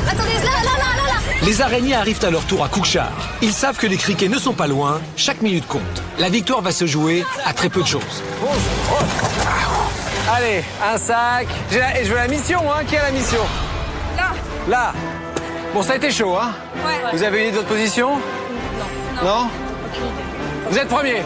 Les araignées arrivent à leur tour à Koukchar. Ils savent que les criquets ne sont pas loin, chaque minute compte. La victoire va se jouer à très peu de choses. Allez, un sac. Et je veux la mission, hein. Qui a la mission? Là. Bon, ça a été chaud, hein. Ouais. Vous avez une idée de votre position? Non. Vous êtes premier.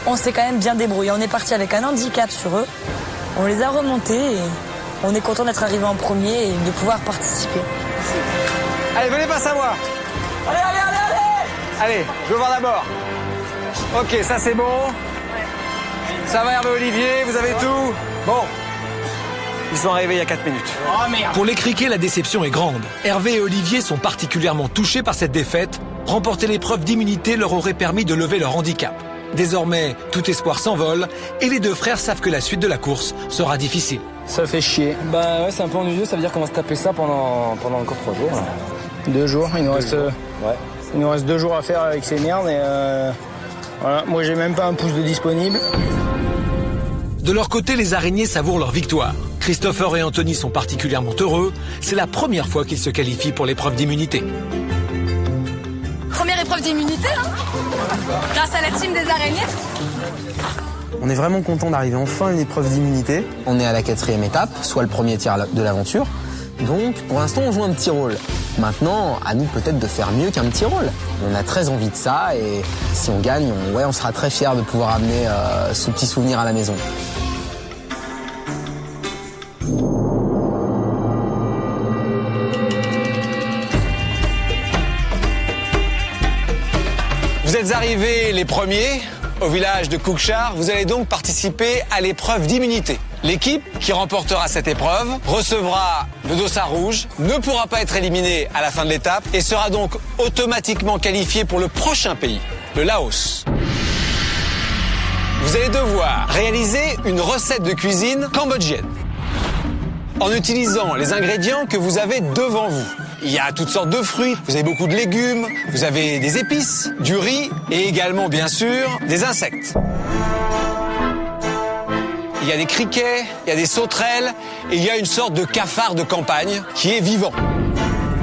On s'est quand même bien débrouillé. On est parti avec un handicap sur eux. On les a remontés et on est content d'être arrivé en premier et de pouvoir participer. Allez, venez pas savoir. Allez, je veux voir d'abord. Ok, ça c'est bon. Ça va Hervé Olivier, vous avez tout. Bon. Ils sont arrivés il y a 4 minutes. Oh merde. Pour les criquets, la déception est grande. Hervé et Olivier sont particulièrement touchés par cette défaite. Remporter l'épreuve d'immunité leur aurait permis de lever leur handicap. Désormais, tout espoir s'envole et les deux frères savent que la suite de la course sera difficile. Ça fait chier. Bah ouais, c'est un peu ennuyeux, ça veut dire qu'on va se taper ça pendant encore 3 jours. Là. 2 jours, il nous reste... Ouais. Il nous reste 2 jours à faire avec ces merdes et voilà, moi j'ai même pas un pouce de disponible. De leur côté, les araignées savourent leur victoire. Christopher et Anthony sont particulièrement heureux. C'est la première fois qu'ils se qualifient pour l'épreuve d'immunité. Première épreuve d'immunité, hein, grâce à la team des araignées. On est vraiment content d'arriver enfin à une épreuve d'immunité. On est à la 4e étape, soit le premier tiers de l'aventure. Donc, pour l'instant, on joue un petit rôle. Maintenant, à nous peut-être de faire mieux qu'un petit rôle. On a très envie de ça et si on gagne, on sera très fiers de pouvoir amener ce petit souvenir à la maison. Vous êtes arrivés les premiers au village de Koukchar. Vous allez donc participer à l'épreuve d'immunité. L'équipe qui remportera cette épreuve recevra le dossard rouge, ne pourra pas être éliminée à la fin de l'étape et sera donc automatiquement qualifiée pour le prochain pays, le Laos. Vous allez devoir réaliser une recette de cuisine cambodgienne en utilisant les ingrédients que vous avez devant vous. il y a toutes sortes de fruits, vous avez beaucoup de légumes, vous avez des épices, du riz et également, bien sûr, des insectes. Il y a des criquets, il y a des sauterelles et il y a une sorte de cafard de campagne qui est vivant.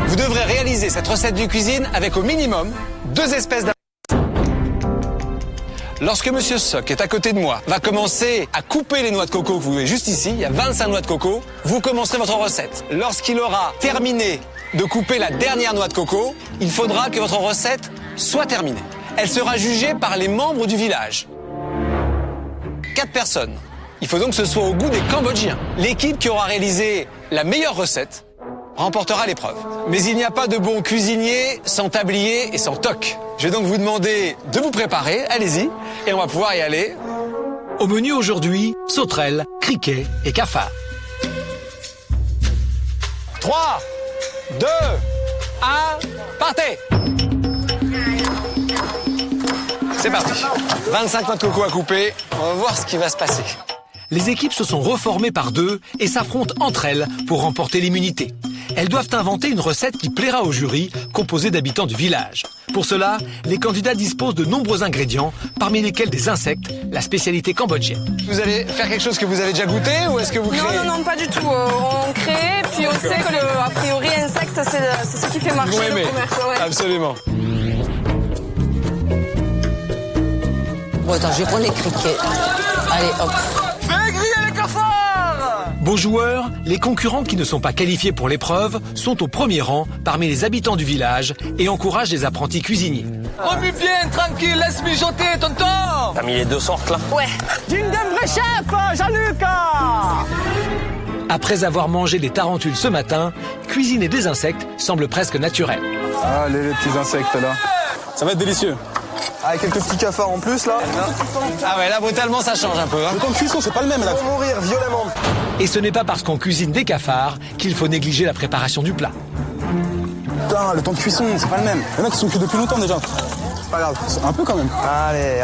Vous devrez réaliser cette recette de cuisine avec au minimum 2 espèces d'insectes. Lorsque Monsieur Sock est à côté de moi, va commencer à couper les noix de coco que vous voyez juste ici, il y a 25 noix de coco, vous commencerez votre recette. Lorsqu'il aura terminé de couper la dernière noix de coco, il faudra que votre recette soit terminée. Elle sera jugée par les membres du village. 4 personnes. Il faut donc que ce soit au goût des Cambodgiens. L'équipe qui aura réalisé la meilleure recette remportera l'épreuve. Mais il n'y a pas de bon cuisinier sans tablier et sans toc. Je vais donc vous demander de vous préparer, allez-y, et on va pouvoir y aller. Au menu aujourd'hui, sauterelles, criquets et cafards. 3, 2, 1, partez! C'est parti. 25 noix de coco à couper, on va voir ce qui va se passer. Les équipes se sont reformées par 2 et s'affrontent entre elles pour remporter l'immunité. Elles doivent inventer une recette qui plaira au jury, composé d'habitants du village. Pour cela, les candidats disposent de nombreux ingrédients, parmi lesquels des insectes, la spécialité cambodgienne. Vous allez faire quelque chose que vous avez déjà goûté ou est-ce que vous créez? Non, pas du tout. On crée, puis on sait que a priori, insectes, c'est ce qui fait marcher le commerce. Ouais. Absolument. Bon, attends, je vais prendre les criquets. Allez, hop. Fais griller les cafards! Beaux joueurs, les concurrents qui ne sont pas qualifiés pour l'épreuve sont au premier rang parmi les habitants du village et encouragent les apprentis cuisiniers. Remue bien, tranquille, laisse mijoter, tonton! T'as mis les 2 sortes là? Ouais. D'une de vrai chef, Jean-Luc! Après avoir mangé des tarentules ce matin, cuisiner des insectes semble presque naturel. Allez, les petits insectes là. Ça va être délicieux. Avec quelques petits cafards en plus là. Ah ouais, là brutalement ça change un peu. Hein. Le temps de cuisson c'est pas le même là. Ils vont mourir violemment. Et ce n'est pas parce qu'on cuisine des cafards qu'il faut négliger la préparation du plat. Putain, le temps de cuisson c'est pas le même. Il y en a qui sont cuits depuis longtemps déjà. C'est pas grave, un peu quand même. Allez.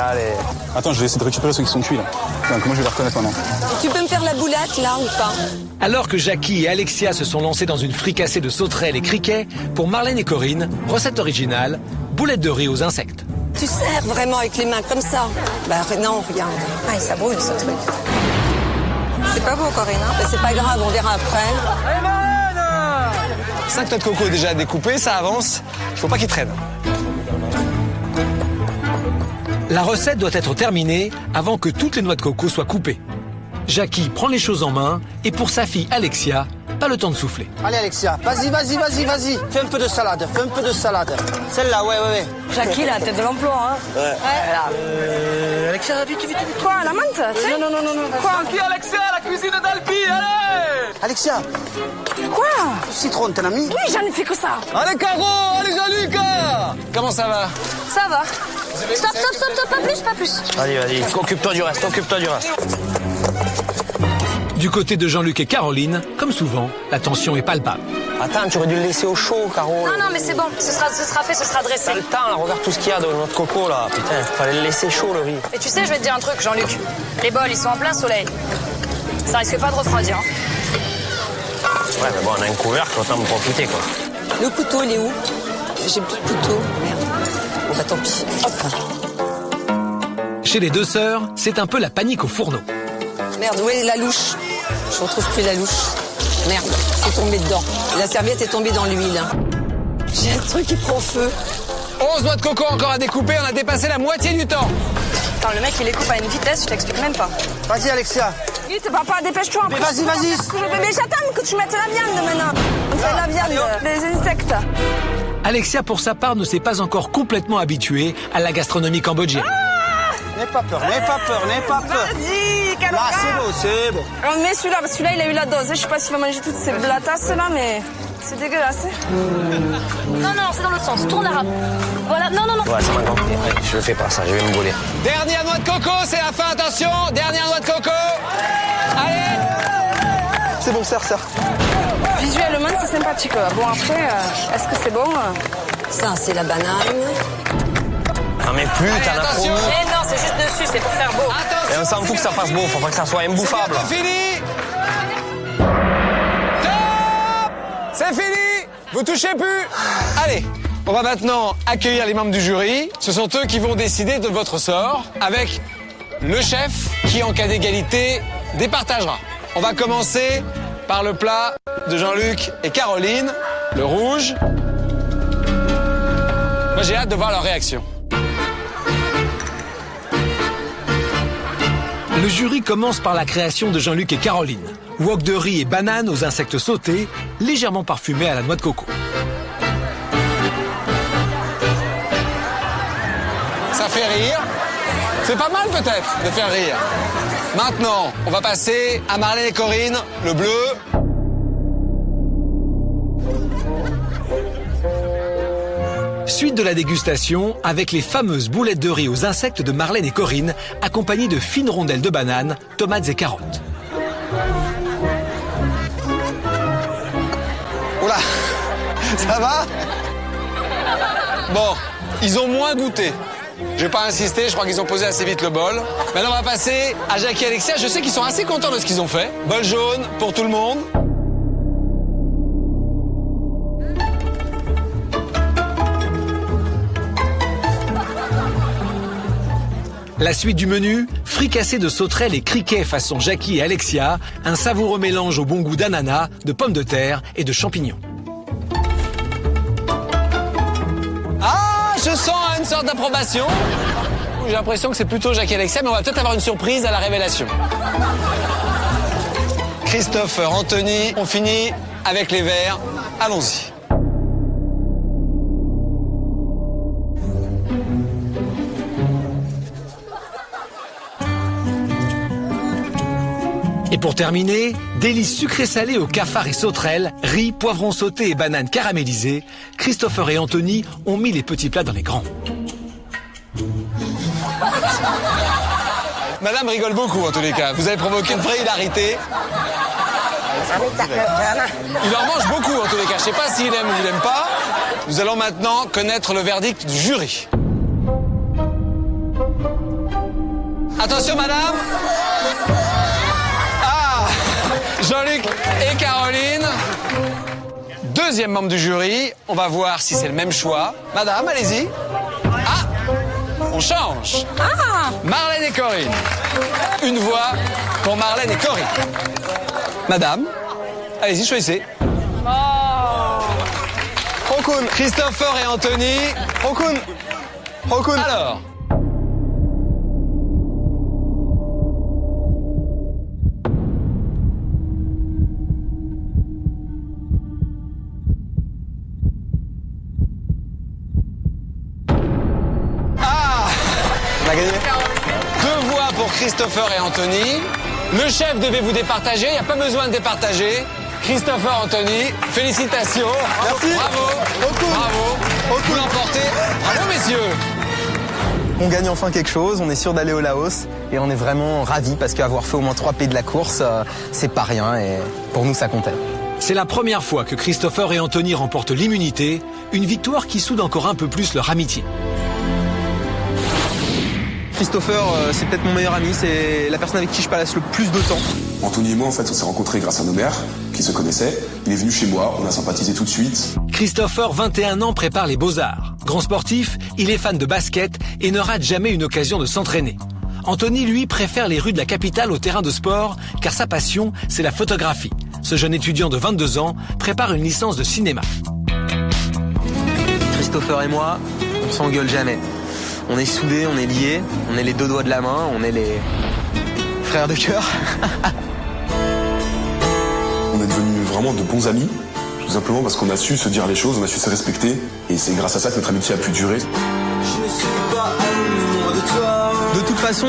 Attends, je vais essayer de récupérer ceux qui sont cuits là. Putain, comment je vais les reconnaître maintenant? Tu peux me faire la boulette là ou pas? Alors que Jackie et Alexia se sont lancés dans une fricassée de sauterelles et criquets, pour Marlène et Corinne, recette originale, boulettes de riz aux insectes. Tu serres vraiment avec les mains comme ça? Bah non, regarde. Ah, ça brûle ce truc. C'est pas beau, Corinne. Hein, c'est pas grave, on verra après. 5 noix de coco déjà découpées, ça avance. Il faut pas qu'ils traînent. La recette doit être terminée avant que toutes les noix de coco soient coupées. Jackie prend les choses en main et pour sa fille Alexia, pas le temps de souffler. Allez Alexia, vas-y. Fais un peu de salade, Celle-là, ouais. Jackie, la tête de l'emploi, hein. Ouais. Alexia, vite. Quoi, la menthe? Non. Quoi? Qui Alexia, la cuisine d'Alpi, allez! Alexia, Quoi? citron, t'en as mis? Oui, j'en ai fait que ça. Allez Caro, allez Jean-Luc! Comment ça va? Ça va. Stop, pas plus. Vas-y, occupe-toi du reste. Du côté de Jean-Luc et Caroline, comme souvent, la tension est palpable. Attends, tu aurais dû le laisser au chaud, Caro. Non, mais c'est bon, ce sera fait, ce sera dressé. T'as le temps, là, regarde tout ce qu'il y a de notre coco, là. Putain, fallait le laisser chaud, le riz. Et tu sais, je vais te dire un truc, Jean-Luc. Les bols, ils sont en plein soleil. Ça risque pas de refroidir. Hein. Ouais, mais bon, on a un couvercle, autant me profiter, quoi. Le couteau, il est où? J'ai plus de couteau. Merde. Bon bah tant pis. Hop. Chez les 2 sœurs, c'est un peu la panique au fourneau. Merde, où est la louche? Je retrouve plus la louche. Merde, c'est tombé dedans. La serviette est tombée dans l'huile. J'ai un truc qui prend feu. 11 noix de coco encore à découper, on a dépassé la moitié du temps. Attends, le mec, il les coupe à une vitesse, je t'explique même pas. Vas-y Alexia. Vite, papa, dépêche-toi. Mais vas-y. Mais j'attends que tu mettes la viande maintenant. On fait la viande, les insectes. Alexia, pour sa part, ne s'est pas encore complètement habituée à la gastronomie cambodgienne. N'aie pas peur. Vas-y, quel Là, c'est beau. On met celui-là, il a eu la dose. Je sais pas s'il va manger toutes ces blatasses là, mais c'est dégueulasse. Non, c'est dans l'autre sens. Tourne arabe. Voilà, non. Ouais, ça m'a compris. Ouais, je le fais pas, ça, je vais me brûler. Dernière noix de coco, c'est la fin, attention. Dernière noix de coco. Allez. C'est bon, serre. Visuellement, c'est sympathique. Bon, après, est-ce que c'est bon? Ça, c'est la banane. Non, mais plus, t'en as trop. Eh non, c'est juste dessus, c'est pour faire beau. Et on s'en fout que ça fasse beau, faut pas que ça soit imbouffable. C'est fini. Top. C'est fini. Vous touchez plus. Allez, on va maintenant accueillir les membres du jury. Ce sont eux qui vont décider de votre sort avec le chef qui, en cas d'égalité, départagera. On va commencer par le plat de Jean-Luc et Caroline, le rouge. Moi, j'ai hâte de voir leur réaction. Le jury commence par la création de Jean-Luc et Caroline. Wok de riz et banane aux insectes sautés, légèrement parfumés à la noix de coco. Ça fait rire. C'est pas mal peut-être de faire rire. Maintenant, on va passer à Marlène et Corinne, le bleu. Suite de la dégustation avec les fameuses boulettes de riz aux insectes de Marlène et Corinne, accompagnées de fines rondelles de bananes, tomates et carottes. Oula, ça va? Bon, ils ont moins goûté. Je vais pas insister, je crois qu'ils ont posé assez vite le bol. Maintenant, on va passer à Jackie et Alexia. Je sais qu'ils sont assez contents de ce qu'ils ont fait. Bol jaune pour tout le monde. La suite du menu, fricassé de sauterelles et criquets façon Jackie et Alexia, un savoureux mélange au bon goût d'ananas, de pommes de terre et de champignons. Ah, je sens une sorte d'approbation. J'ai l'impression que c'est plutôt Jackie et Alexia, mais on va peut-être avoir une surprise à la révélation. Christophe, Anthony, on finit avec les verts. Allons-y. Et pour terminer, délices sucré-salé au cafard et sauterelles, riz, poivrons sautés et bananes caramélisées, Christopher et Anthony ont mis les petits plats dans les grands. Madame rigole beaucoup en tous les cas. Vous avez provoqué une vraie hilarité. Il en mange beaucoup en tous les cas. Je sais pas s'il aime ou il n'aime pas. Nous allons maintenant connaître le verdict du jury. Attention madame. Jean-Luc et Caroline. Deuxième membre du jury. On va voir si c'est le même choix. Madame, allez-y. Ah, on change. Marlène et Corinne. Une voix pour Marlène et Corinne. Madame, allez-y, choisissez. Rokun. Christopher et Anthony. Rokun. Rokun. Alors. Deux voix pour Christopher et Anthony. Le chef devait vous départager, il n'y a pas besoin de départager. Christopher, Anthony, félicitations. Merci. Bravo. Bravo. Vous l'emportez. Bravo messieurs. On gagne enfin quelque chose, on est sûr d'aller au Laos et on est vraiment ravis parce qu'avoir fait au moins 3 pays de la course, c'est pas rien et pour nous ça comptait. C'est la première fois que Christopher et Anthony remportent l'immunité, une victoire qui soude encore un peu plus leur amitié. Christopher, c'est peut-être mon meilleur ami, c'est la personne avec qui je passe le plus de temps. Anthony et moi, en fait, on s'est rencontrés grâce à nos mères, qui se connaissaient. Il est venu chez moi, on a sympathisé tout de suite. Christopher, 21 ans, prépare les Beaux-Arts. Grand sportif, il est fan de basket et ne rate jamais une occasion de s'entraîner. Anthony, lui, préfère les rues de la capitale au terrain de sport, car sa passion, c'est la photographie. Ce jeune étudiant de 22 ans prépare une licence de cinéma. Christopher et moi, on s'engueule jamais. On est soudés, on est liés, on est les deux doigts de la main, on est les frères de cœur. On est devenus vraiment de bons amis, tout simplement parce qu'on a su se dire les choses, on a su se respecter, et c'est grâce à ça que notre amitié a pu durer. De toute façon,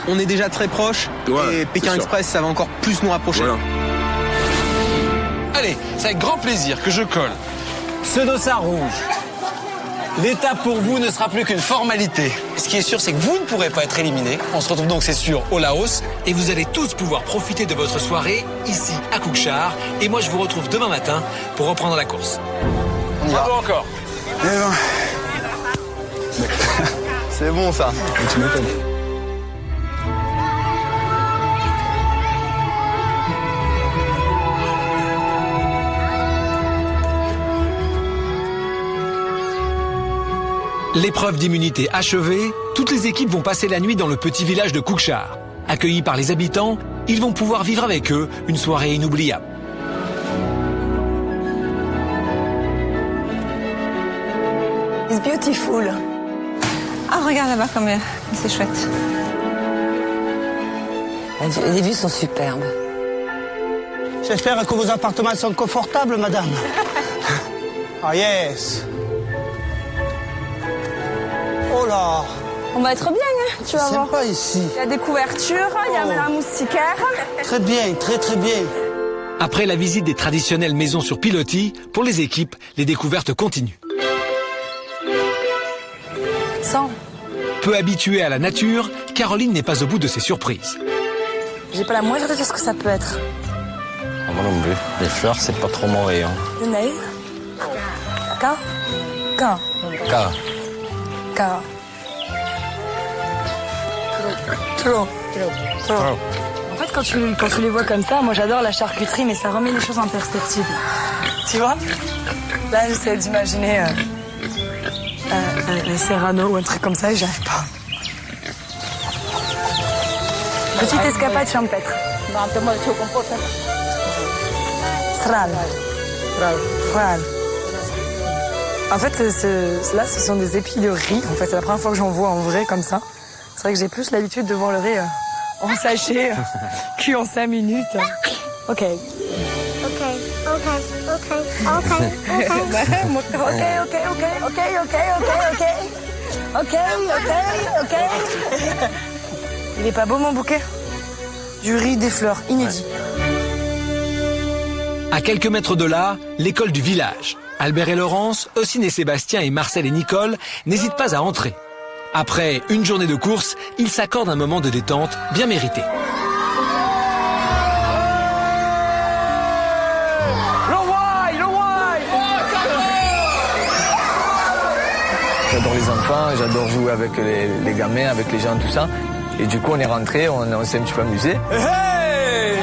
on est déjà très proches, et Pékin Express, ça va encore plus nous rapprocher. Voilà. Allez, c'est avec grand plaisir que je colle ce dossard rouge. L'étape pour vous ne sera plus qu'une formalité. Ce qui est sûr, c'est que vous ne pourrez pas être éliminé. On se retrouve donc, c'est sûr, au Laos. Et vous allez tous pouvoir profiter de votre soirée ici à Koukchar. Et moi, je vous retrouve demain matin pour reprendre la course. On y va. Bravo encore. C'est bon ça. Tu m'étonnes. L'épreuve d'immunité achevée, toutes les équipes vont passer la nuit dans le petit village de Koukchar. Accueillis par les habitants, ils vont pouvoir vivre avec eux une soirée inoubliable. It's beautiful. Ah, regarde là-bas comme c'est chouette. Les vues sont superbes. J'espère que vos appartements sont confortables, madame. Ah yes. Oh là. On va être bien, hein, tu vas voir. C'est sympa ici. Il y a des couvertures, il y a la moustiquaire. Très bien, très très bien. Après la visite des traditionnelles maisons sur pilotis, pour les équipes, les découvertes continuent. 100. Peu habituée à la nature, Caroline n'est pas au bout de ses surprises. J'ai pas la moindre idée de ce que ça peut être. Ah, moi non plus. Les fleurs, c'est pas trop mauvais. Hein. Le nez. K. K. K. K. Trop. En fait, quand tu les vois comme ça, moi j'adore la charcuterie, mais ça remet les choses en perspective. Tu vois? Là, j'essaie d'imaginer un serrano ou un truc comme ça et j'arrive pas. Petite escapade champêtre. Sral. En fait, là, ce sont des épis de riz. En fait, c'est la première fois que j'en vois en vrai comme ça. C'est vrai que j'ai plus l'habitude de voir le riz en sachet, cuit en 5 minutes. Ok. Ok. Il est pas beau mon bouquet? Du riz, des fleurs, inédit. À quelques mètres de là, l'école du village. Albert et Laurence, Ossine et Sébastien et Marcel et Nicole n'hésitent pas à entrer. Après une journée de course, ils s'accordent un moment de détente bien mérité. J'adore les enfants, j'adore jouer avec les gamins, avec les gens, tout ça. Et du coup, on est rentré, on s'est un petit peu amusé. Hey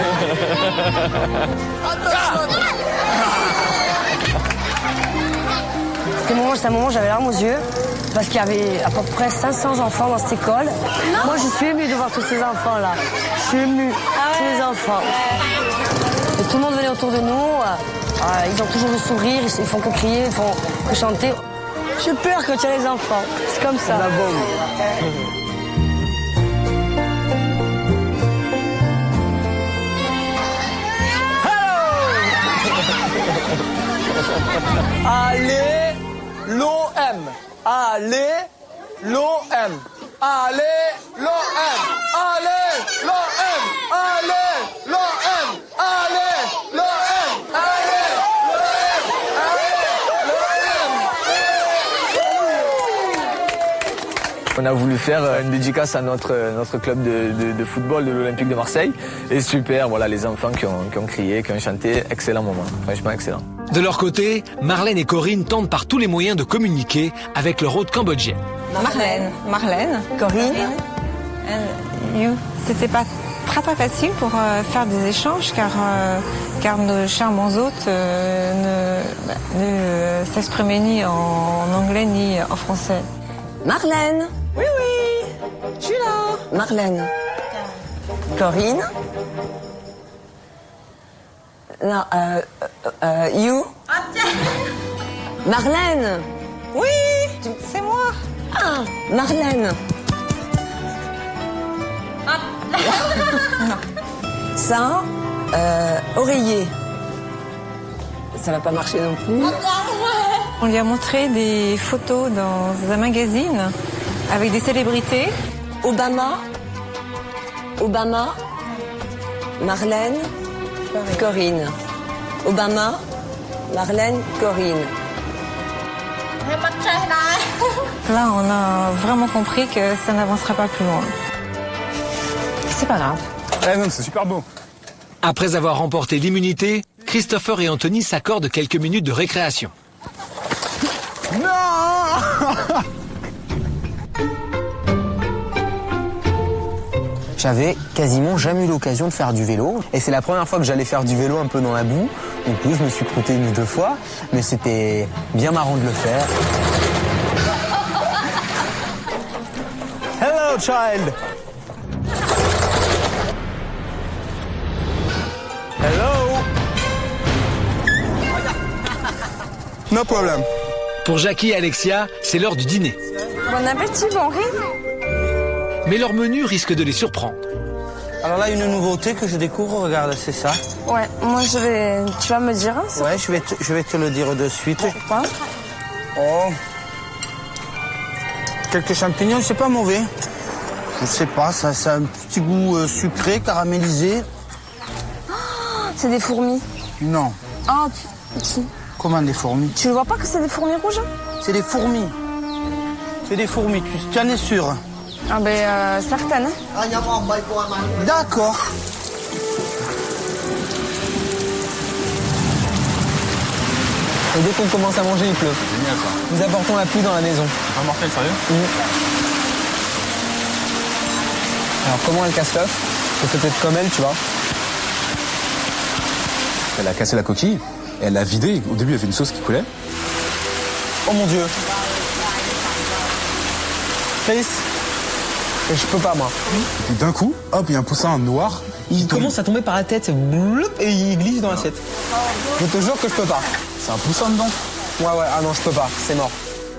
C'était un moment où j'avais larmes aux yeux, parce qu'il y avait à peu près 500 enfants dans cette école. Moi, je suis émue de voir tous ces enfants-là. Je suis émue, tous les enfants. Et tout le monde venait autour de nous. Ils ont toujours le sourire, ils font que crier, ils font que chanter. J'ai peur quand il y a les enfants. C'est comme ça. Allez, l'OM. Allez, l'OM. Allez, l'OM. Allez, l'OM. Allez, l'OM. Allez, l'OM. Allez, l'OM. On a voulu faire une dédicace à notre club de football de l'Olympique de Marseille. Et super, voilà, les enfants qui ont crié, qui ont chanté, excellent moment, franchement excellent. De leur côté, Marlène et Corinne tentent par tous les moyens de communiquer avec leur hôte cambodgienne. Marlène, Corinne, you. C'était pas très facile pour faire des échanges car nos charmants hôtes ne s'exprimaient ni en anglais ni en français. Marlène. Oui, je suis là. Marlène. Corinne. Non, you. Marlène. Oui, c'est moi. Ah, Marlène. Ça, oreiller. Ça va pas marcher non plus. On lui a montré des photos dans un magazine avec des célébrités. Obama, Marlène, Corinne. Obama, Marlène, Corinne. Là, on a vraiment compris que ça n'avancera pas plus loin. C'est pas grave. Non, c'est super beau. Après avoir remporté l'immunité, Christopher et Anthony s'accordent quelques minutes de récréation. Non. J'avais quasiment jamais eu l'occasion de faire du vélo. Et c'est la première fois que j'allais faire du vélo un peu dans la boue. Donc oui, je me suis croûté une ou deux fois. Mais c'était bien marrant de le faire. child. Hello. No problem. Pour Jackie et Alexia, c'est l'heure du dîner. Bon appétit, bon riz. Mais leur menu risque de les surprendre. Alors là, une nouveauté que je découvre, regarde, c'est ça. Ouais, moi tu vas me dire. Ça. Ouais, je vais te le dire de suite. Pourquoi? Oh. Quelques champignons, c'est pas mauvais. Je sais pas, ça a un petit goût sucré, caramélisé. C'est des fourmis. Non. Ah, si. Comment des fourmis? Tu ne vois pas que c'est des fourmis rouges? C'est des fourmis. C'est des fourmis, tu en es sûr? Ah ben, certaines. D'accord. Et dès qu'on commence à manger, il pleut. Génial, ça. Nous apportons la pluie dans la maison. C'est pas mortel, sérieux? Alors comment elle casse l'œuf? C'est peut-être comme elle, tu vois. Elle a cassé la coquille, et elle l'a vidée. Au début, elle fait une sauce qui coulait. Oh mon Dieu. Chris, je peux pas, moi. Et puis d'un coup, hop, il y a un poussin noir. Il commence à tomber par la tête, bloup, et il glisse dans l'assiette. Je te jure que je peux pas. C'est un poussin dedans. Ouais, ah non, je peux pas, c'est mort.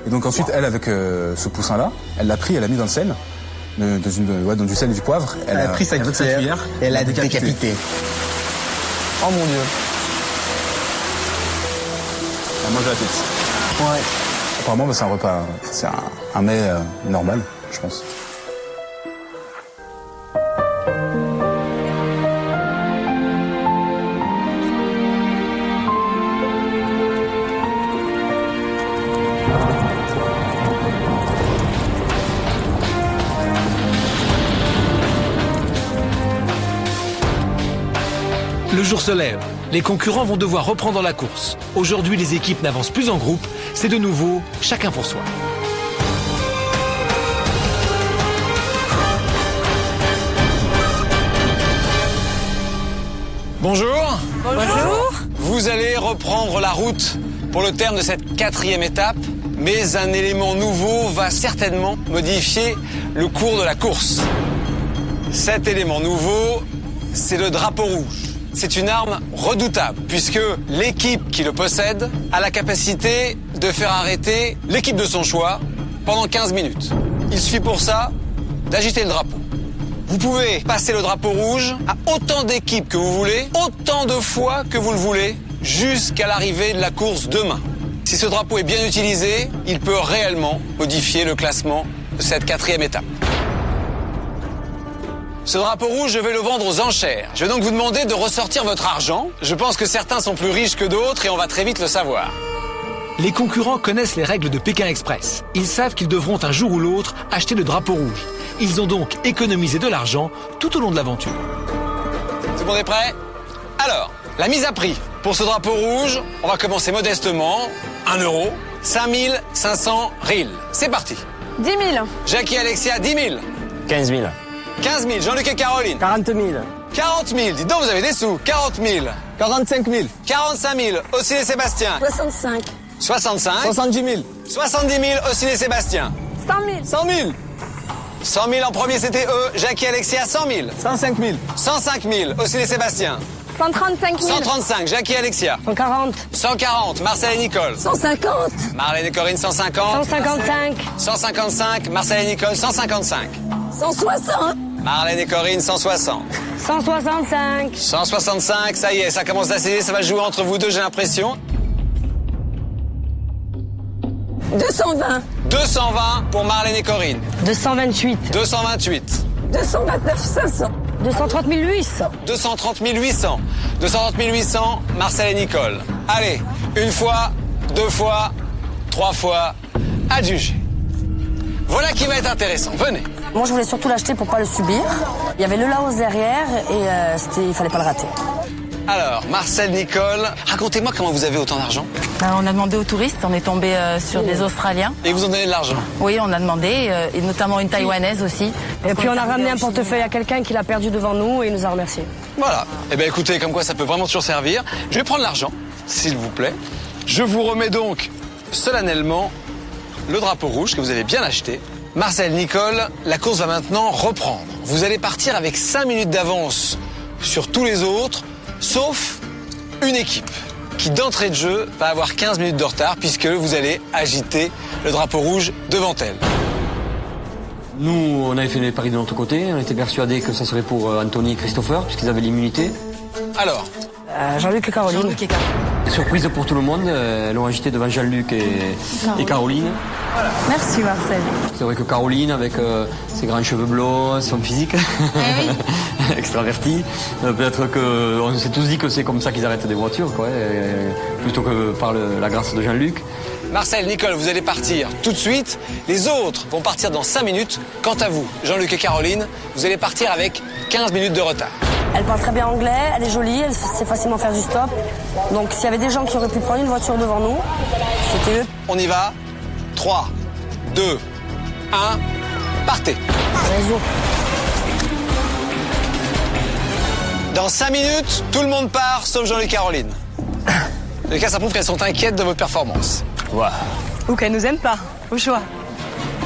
Et donc ensuite, elle, avec ce poussin-là, elle l'a pris, elle l'a mis dans le sel. Dans du sel et du poivre. Elle a pris sa cuillère et elle a décapité. Oh mon Dieu. Elle mange la tête. Ouais. Apparemment, c'est un repas, c'est un mets normal, je pense. Le jour se lève. Les concurrents vont devoir reprendre la course. Aujourd'hui, les équipes n'avancent plus en groupe. C'est de nouveau chacun pour soi. Bonjour. Bonjour. Vous allez reprendre la route pour le terme de cette 4e étape, mais un élément nouveau va certainement modifier le cours de la course. Cet élément nouveau, c'est le drapeau rouge. C'est une arme redoutable, puisque l'équipe qui le possède a la capacité de faire arrêter l'équipe de son choix pendant 15 minutes. Il suffit pour ça d'agiter le drapeau. Vous pouvez passer le drapeau rouge à autant d'équipes que vous voulez, autant de fois que vous le voulez, jusqu'à l'arrivée de la course demain. Si ce drapeau est bien utilisé, il peut réellement modifier le classement de cette 4e étape. Ce drapeau rouge, je vais le vendre aux enchères. Je vais donc vous demander de ressortir votre argent. Je pense que certains sont plus riches que d'autres et on va très vite le savoir. Les concurrents connaissent les règles de Pékin Express. Ils savent qu'ils devront un jour ou l'autre acheter le drapeau rouge. Ils ont donc économisé de l'argent tout au long de l'aventure. Tout le monde est prêt? Alors, la mise à prix. Pour ce drapeau rouge, on va commencer modestement. 1 euro, 5500 rills. C'est parti. 10 000. Jackie et Alexia, 10 000. 15 000. 15 000. Jean-Luc et Caroline. 40 000. 40 000. Dites donc, vous avez des sous. 40 000. 45 000. 45 000. Oscille et Sébastien. 65. 65. 70 000. 70 000. Oscille et Sébastien. 100 000. 100 000. 100 000 en premier, c'était eux. Jackie et Alexia, 100 000. 105 000. 105 000. Oscille et Sébastien. 135 000. 135. Jackie et Alexia. 140. 140. Marcel et Nicole. 150. Marlène et Corinne, 150. 155. 155. Marcel et Nicole, 155. 160. Marlène et Corinne, 160. 165. 165, ça y est, ça commence à céder, ça va jouer entre vous deux, j'ai l'impression. 220. 220 pour Marlène et Corinne. 228. 228. 229 500. 230 800. 230 800. 230 800, Marcel et Nicole. Allez, une fois, 2 fois, 3 fois, adjugé. Voilà qui va être intéressant, venez. Moi, je voulais surtout l'acheter pour pas le subir. Il y avait le Laos derrière et il fallait pas le rater. Alors, Marcel, Nicole, racontez-moi comment vous avez autant d'argent. On a demandé aux touristes, on est tombé sur des Australiens. Et ils vous ont donné de l'argent? Oui, on a demandé, et notamment une Taïwanaise aussi. Et puis on a ramené un portefeuille à quelqu'un qui l'a perdu devant nous et il nous a remerciés. Voilà. Eh bien écoutez, comme quoi ça peut vraiment toujours servir. Je vais prendre l'argent, s'il vous plaît. Je vous remets donc solennellement le drapeau rouge que vous avez bien acheté. Marcel, Nicole, la course va maintenant reprendre. Vous allez partir avec 5 minutes d'avance sur tous les autres, sauf une équipe qui, d'entrée de jeu, va avoir 15 minutes de retard puisque vous allez agiter le drapeau rouge devant elle. Nous, on avait fait les paris de notre côté. On était persuadés que ça serait pour Anthony et Christopher, puisqu'ils avaient l'immunité. Alors Jean-Luc et Caroline. Surprise pour tout le monde, elles ont agité devant Jean-Luc et Caroline. Voilà. Merci Marcel. C'est vrai que Caroline, avec ses grands cheveux blonds, son physique extraverti, peut-être qu'on s'est tous dit que c'est comme ça qu'ils arrêtent des voitures, quoi, plutôt que par la grâce de Jean-Luc. Marcel, Nicole, vous allez partir tout de suite. Les autres vont partir dans 5 minutes. Quant à vous, Jean-Luc et Caroline, vous allez partir avec 15 minutes de retard. Elle parle très bien anglais, elle est jolie, elle sait facilement faire du stop. Donc s'il y avait des gens qui auraient pu prendre une voiture devant nous, c'était eux. On y va. 3, 2, 1, partez. Réseau. Dans 5 minutes, tout le monde part, sauf Jean-Luc et Caroline. En tout cas, ça prouve qu'elles sont inquiètes de vos performances. Ouais. Ou qu'elle nous aime pas, au choix.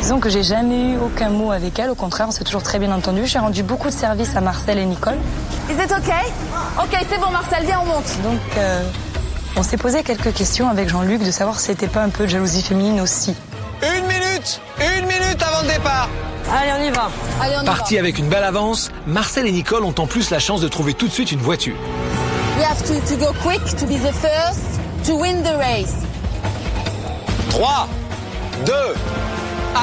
Disons que j'ai jamais eu aucun mot avec elle, au contraire, on s'est toujours très bien entendu. J'ai rendu beaucoup de services à Marcel et Nicole. Is it okay? Ok, c'est bon Marcel, viens, on monte. Donc, on s'est posé quelques questions avec Jean-Luc de savoir si c'était pas un peu de jalousie féminine aussi. Une minute avant le départ. Allez, on y va. Allez, on y Partis avec une belle avance, Marcel et Nicole ont en plus la chance de trouver tout de suite une voiture. We have to go quick to be the first to win the race. 3, 2, 1,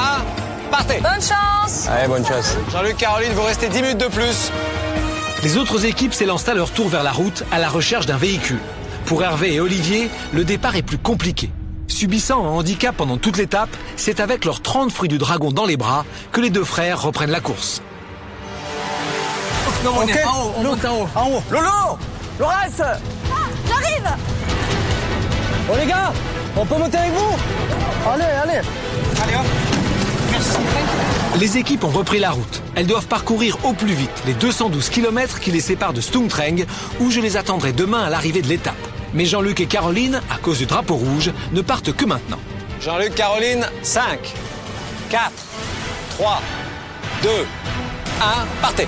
partez. Bonne chance. Allez, bonne chance. Jean-Luc, Caroline, vous restez 10 minutes de plus. Les autres équipes s'élancent à leur tour vers la route à la recherche d'un véhicule. Pour Hervé et Olivier, le départ est plus compliqué. Subissant un handicap pendant toute l'étape, c'est avec leurs 30 fruits du dragon dans les bras que les deux frères reprennent la course. Non, on est en haut, on monte en haut. En haut. Lolo, Laurence, J'arrive. oh les gars, on peut monter avec vous? Allez. Allez hop. Merci. Les équipes ont repris la route. Elles doivent parcourir au plus vite les 212 km qui les séparent de Stoomtreng, où je les attendrai demain à l'arrivée de l'étape. Mais Jean-Luc et Caroline, à cause du drapeau rouge, ne partent que maintenant. Jean-Luc, Caroline, 5, 4, 3, 2, 1, partez.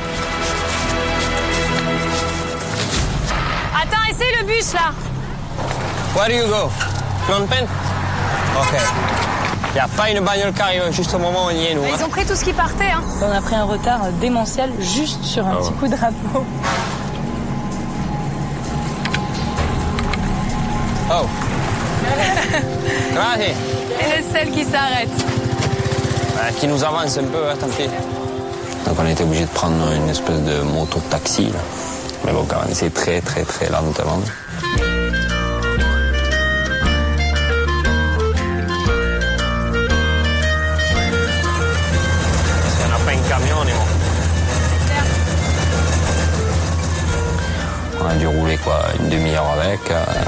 Attends, essaye le bus là. Where do you go? Phnom Penh? Ok. Il n'y a pas une bagnole qui arrive juste au moment où on y est, nous. Ils ont pris tout ce qui partait. Hein. On a pris un retard démentiel juste sur un petit coup de drapeau. Oh. Grazie. Et le seul qui s'arrête. Qui nous avance un peu, hein, tant pis. Donc on a été obligé de prendre une espèce de moto-taxi, là. Mais bon, quand même, c'est très lentement. Si on n'a pas un camion, on est mort. On a dû rouler une demi-heure avec,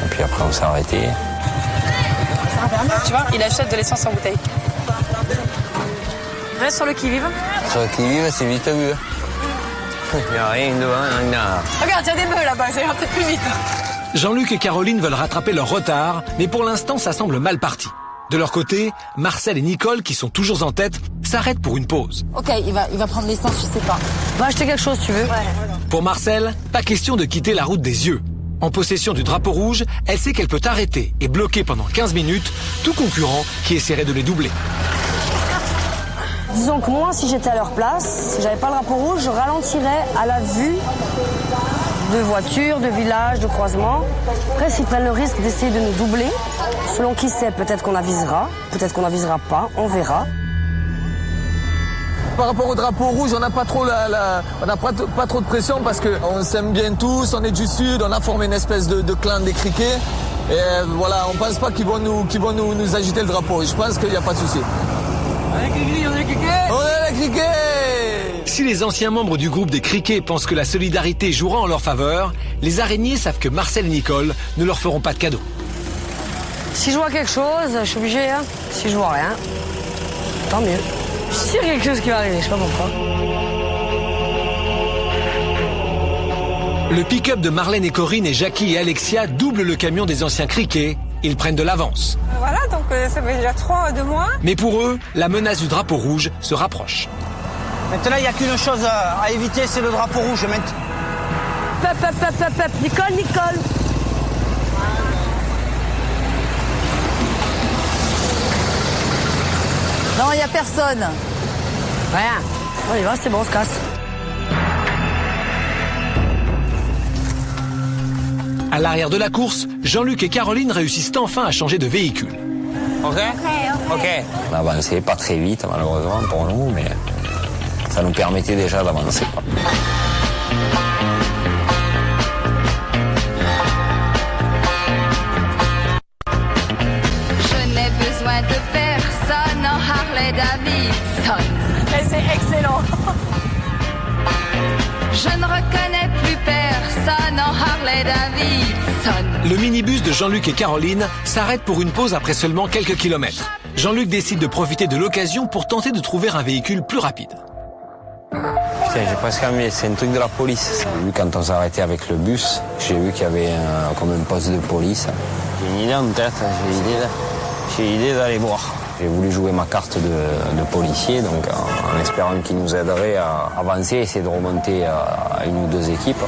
puis après on s'est arrêté. Tu vois, il achète de l'essence en bouteille. Reste sur le qui-vive. Sur le qui-vive, c'est vite vu. Il n'y a rien devant, Regarde, il y a des bœufs là-bas, ça ira peut-être plus vite. Jean-Luc et Caroline veulent rattraper leur retard, mais pour l'instant, ça semble mal parti. De leur côté, Marcel et Nicole, qui sont toujours en tête, s'arrêtent pour une pause. Ok, il va prendre l'essence, je sais pas. Va acheter quelque chose, tu veux? Ouais. Pour Marcel, pas question de quitter la route des yeux. En possession du drapeau rouge, elle sait qu'elle peut arrêter et bloquer pendant 15 minutes tout concurrent qui essaierait de les doubler. Disons que moi, si j'étais à leur place, si j'avais pas le drapeau rouge, je ralentirais à la vue de voitures, de villages, de croisements. Après, s'ils prennent le risque d'essayer de nous doubler, selon qui c'est, peut-être qu'on avisera, peut-être qu'on n'avisera pas, on verra. Par rapport au drapeau rouge, on n'a pas trop on n'a pas trop de pression parce qu'on s'aime bien tous, on est du sud, on a formé une espèce de clan des criquets. Et voilà, on pense pas qu'ils vont nous agiter le drapeau. Et je pense qu'il n'y a pas de souci. On est les criquets! Si les anciens membres du groupe des criquets pensent que la solidarité jouera en leur faveur, les araignées savent que Marcel et Nicole ne leur feront pas de cadeau. Si je vois quelque chose, je suis obligé. Hein. Si je vois rien, tant mieux. Je suis sûr qu'il y a quelque chose qui va arriver, je sais pas pourquoi. Le pick-up de Marlène et Corinne et Jackie et Alexia double le camion des anciens criquets. Ils prennent de l'avance. Voilà, donc que ça fait déjà 2 mois. Mais pour eux, la menace du drapeau rouge se rapproche. Maintenant, il n'y a qu'une chose à éviter, c'est le drapeau rouge. Nicole. Non, il n'y a personne. Rien. On y va, c'est bon, on se casse. À l'arrière de la course, Jean-Luc et Caroline réussissent enfin à changer de véhicule. Ok. On n'avançait pas très vite, malheureusement, pour nous, mais ça nous permettait déjà d'avancer. Je n'ai besoin de personne en Harley Davidson. Et c'est excellent. Je ne reconnais plus personne en Harley Davidson. Le minibus de Jean-Luc et Caroline s'arrête pour une pause après seulement quelques kilomètres. Jean-Luc décide de profiter de l'occasion pour tenter de trouver un véhicule plus rapide. Putain, j'ai presque envie, c'est un truc de la police. Quand on s'est arrêté avec le bus, j'ai vu qu'il y avait comme un poste de police. J'ai une idée en tête, j'ai l'idée d'aller voir. J'ai voulu jouer ma carte de policier, donc en espérant qu'il nous aiderait à avancer, essayer de remonter à une ou deux équipes.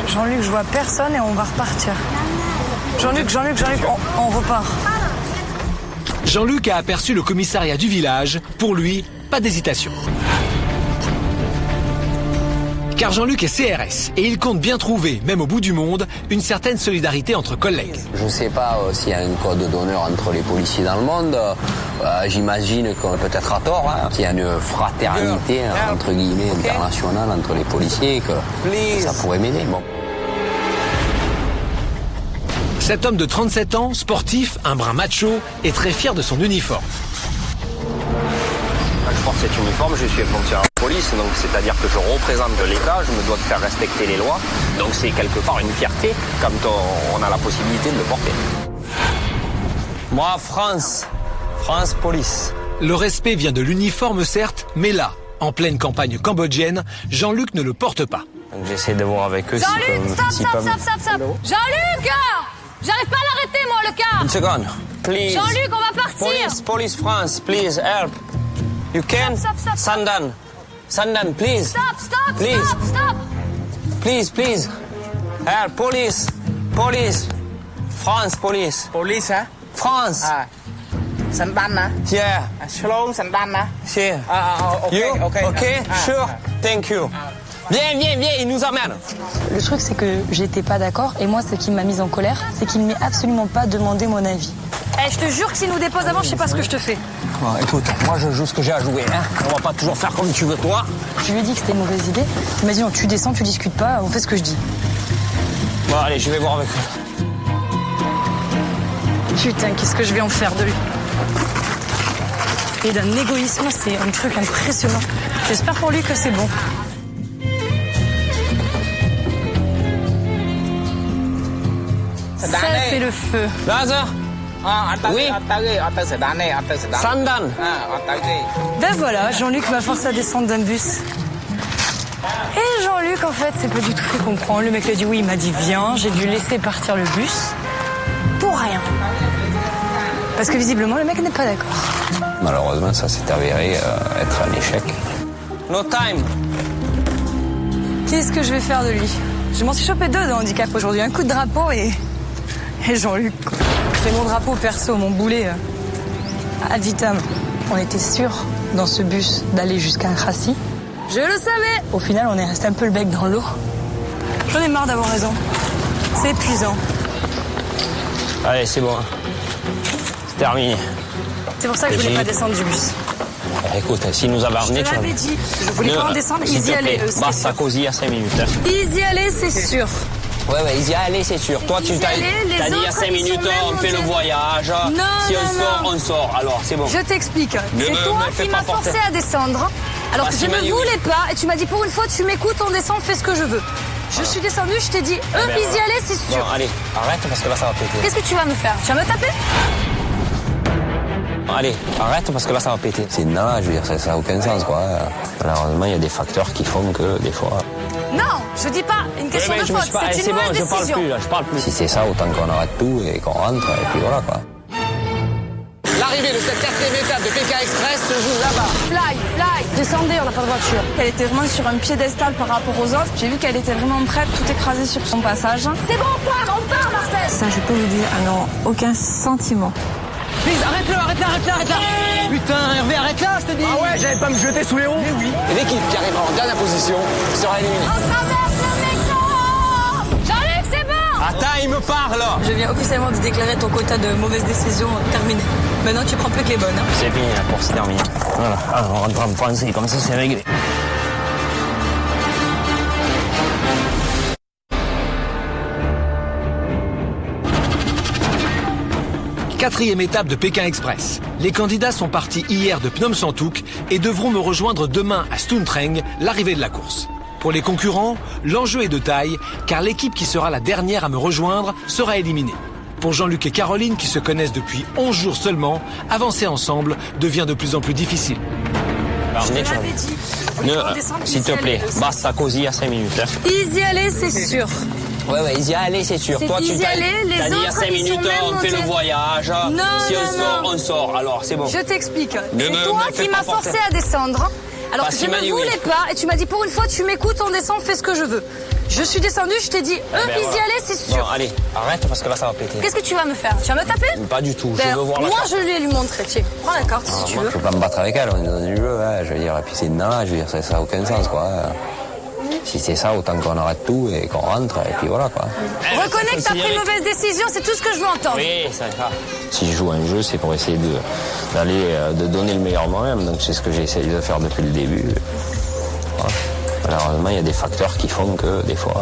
Jean-Luc, je vois personne et on va repartir. Jean-Luc, on repart. Jean-Luc a aperçu le commissariat du village. Pour lui, pas d'hésitation. Car Jean-Luc est CRS et il compte bien trouver, même au bout du monde, une certaine solidarité entre collègues. Je ne sais pas s'il y a un code d'honneur entre les policiers dans le monde. J'imagine qu'on peut-être à tort, qu'il y a une fraternité entre guillemets internationale entre les policiers, que ça pourrait m'aider. Bon. Cet homme de 37 ans, sportif, un brin macho, est très fier de son uniforme. Je porte cet uniforme, je suis fonctionnaire de police, donc c'est-à-dire que je représente l'État, je me dois de faire respecter les lois. Donc c'est quelque part une fierté quand on a la possibilité de le porter. Moi, France Police. Le respect vient de l'uniforme certes, mais là, en pleine campagne cambodgienne, Jean-Luc ne le porte pas. Donc j'essaie de voir avec eux Jean-Luc, stop. Jean-Luc, j'arrive pas à l'arrêter, moi, le car. Une seconde, please. Jean-Luc, on va partir. Police France, please, help. You can? Stop. Sandan, please. Stop. Please. Help, police. France, police. Police, hein? France. Sandan, hein? Yeah. Shalom, Sandan, hein? Yeah. Okay. Sure. Thank you. Viens, il nous emmène. Le truc, c'est que j'étais pas d'accord, et moi, ce qui m'a mise en colère, c'est qu'il ne m'ait absolument pas demandé mon avis. Je te jure que s'il nous dépose avant, je sais pas ce que je te fais. Bon, écoute, moi je joue ce que j'ai à jouer, hein. On va pas toujours faire comme tu veux, toi. Je lui ai dit que c'était une mauvaise idée. Il m'a dit non, tu descends, tu discutes pas, on fait ce que je dis. Bon, allez, je vais voir avec eux. Putain, qu'est-ce que je vais en faire de lui? Et d'un égoïsme, c'est un truc impressionnant. J'espère pour lui que c'est bon. Ça, c'est le feu. Lazare. Oui. Sandan. Ben voilà, Jean-Luc m'a forcé à descendre d'un bus. Et Jean-Luc, en fait, c'est pas du tout fait comprendre. Le mec lui a dit oui, il m'a dit viens. J'ai dû laisser partir le bus. Pour rien. Parce que visiblement, le mec n'est pas d'accord. Malheureusement, ça s'est avéré être un échec. No time. Qu'est-ce que je vais faire de lui? Je m'en suis chopé 2 de handicap aujourd'hui. Un coup de drapeau et Jean-Luc. C'est mon drapeau perso, mon boulet ad vitam. On était sûr dans ce bus d'aller jusqu'à Crassi. Je le savais. Au final, on est resté un peu le bec dans l'eau. J'en ai marre d'avoir raison. C'est épuisant. Allez, c'est bon. C'est terminé. C'est pour ça que je voulais pas descendre du bus. Écoute, si nous avait ramené... Je te l'avais dit. Je voulais pas en descendre. Ils y allaient, eux. Basta così à 5 minutes. Ils y allaient, c'est sûr. Ouais, ils y allaient, c'est sûr. Toi, tu t'as dit il y a 5 minutes, on fait le voyage. Si on sort. Alors, c'est bon. Je t'explique. C'est toi qui m'as forcé à descendre. Alors que je ne voulais pas. Et tu m'as dit, pour une fois, tu m'écoutes, on descend, fais ce que je veux. Je suis descendue, je t'ai dit, eux, ils y allaient, c'est sûr. Bon, allez, arrête parce que là, ça va péter. Qu'est-ce que tu vas me faire? Tu vas me taper? Allez, arrête parce que là, ça va péter. C'est non, je veux dire, ça n'a aucun sens, quoi. Malheureusement, il y a des facteurs qui font que, des fois... Non, je dis pas une question de faute, c'est une mauvaise décision. Je parle plus. Si c'est ça, autant qu'on arrête tout et qu'on rentre, et puis voilà, quoi. L'arrivée de cette 4e étape de Pékin Express se joue là-bas. Fly, descendez, on n'a pas de voiture. Elle était vraiment sur un piédestal par rapport aux autres. J'ai vu qu'elle était vraiment prête, tout écrasé sur son passage. C'est bon, on part, Marcel. Ça, je peux vous dire, non, aucun sentiment. Please, arrête-là. Putain, Hervé, arrête-là, je te dis. Ah ouais, j'allais pas me jeter sous les roues. Mais oui. Et l'équipe qui arrivera en dernière position sera éliminée. On traverse le métro. Jean-Luc, c'est bon. Attends, il me parle. Je viens officiellement de déclarer ton quota de mauvaises décisions terminé. Maintenant, tu prends plus que les bonnes. Hein. C'est fini, la course terminée. Voilà, alors on rentre en français, comme ça c'est réglé. Quatrième étape de Pékin Express. Les candidats sont partis hier de Phnom Santouk et devront me rejoindre demain à Ston Treng, l'arrivée de la course. Pour les concurrents, l'enjeu est de taille, car l'équipe qui sera la dernière à me rejoindre sera éliminée. Pour Jean-Luc et Caroline, qui se connaissent depuis 11 jours seulement, avancer ensemble devient de plus en plus difficile. S'il te plaît, basta così à 5 minutes. Hein. Easy aller, c'est sûr. Ouais, easy aller, c'est sûr. Toi, tu t'as dit il y a 5 minutes, on fait le voyage. Si on sort, on sort. Alors, c'est bon. Je t'explique. C'est toi qui m'as forcé à descendre. Alors que je ne voulais pas. Et tu m'as dit, pour une fois, tu m'écoutes, on descend, fais ce que je veux. Je suis descendue, je t'ai dit, easy aller, c'est sûr. Bon, allez, arrête parce que là, ça va péter. Qu'est-ce que tu vas me faire? Tu vas me taper? Pas du tout, je veux voir la Moi, carte. je vais lui montrer. Tiens, prends la carte si tu veux. Je peux pas me battre avec elle, on est dans du jeu. Hein. Je veux dire, et puis c'est dedans, je veux dire, ça n'a aucun sens, quoi. Si c'est ça, autant qu'on arrête tout et qu'on rentre, et puis voilà, quoi. Reconnais que t'as pris une mauvaise décision, c'est tout ce que je veux entendre. Oui, ça va. Si je joue un jeu, c'est pour essayer de donner le meilleur moi-même. Donc c'est ce que j'ai essayé de faire depuis le début. Voilà. Malheureusement, il y a des facteurs qui font que des fois,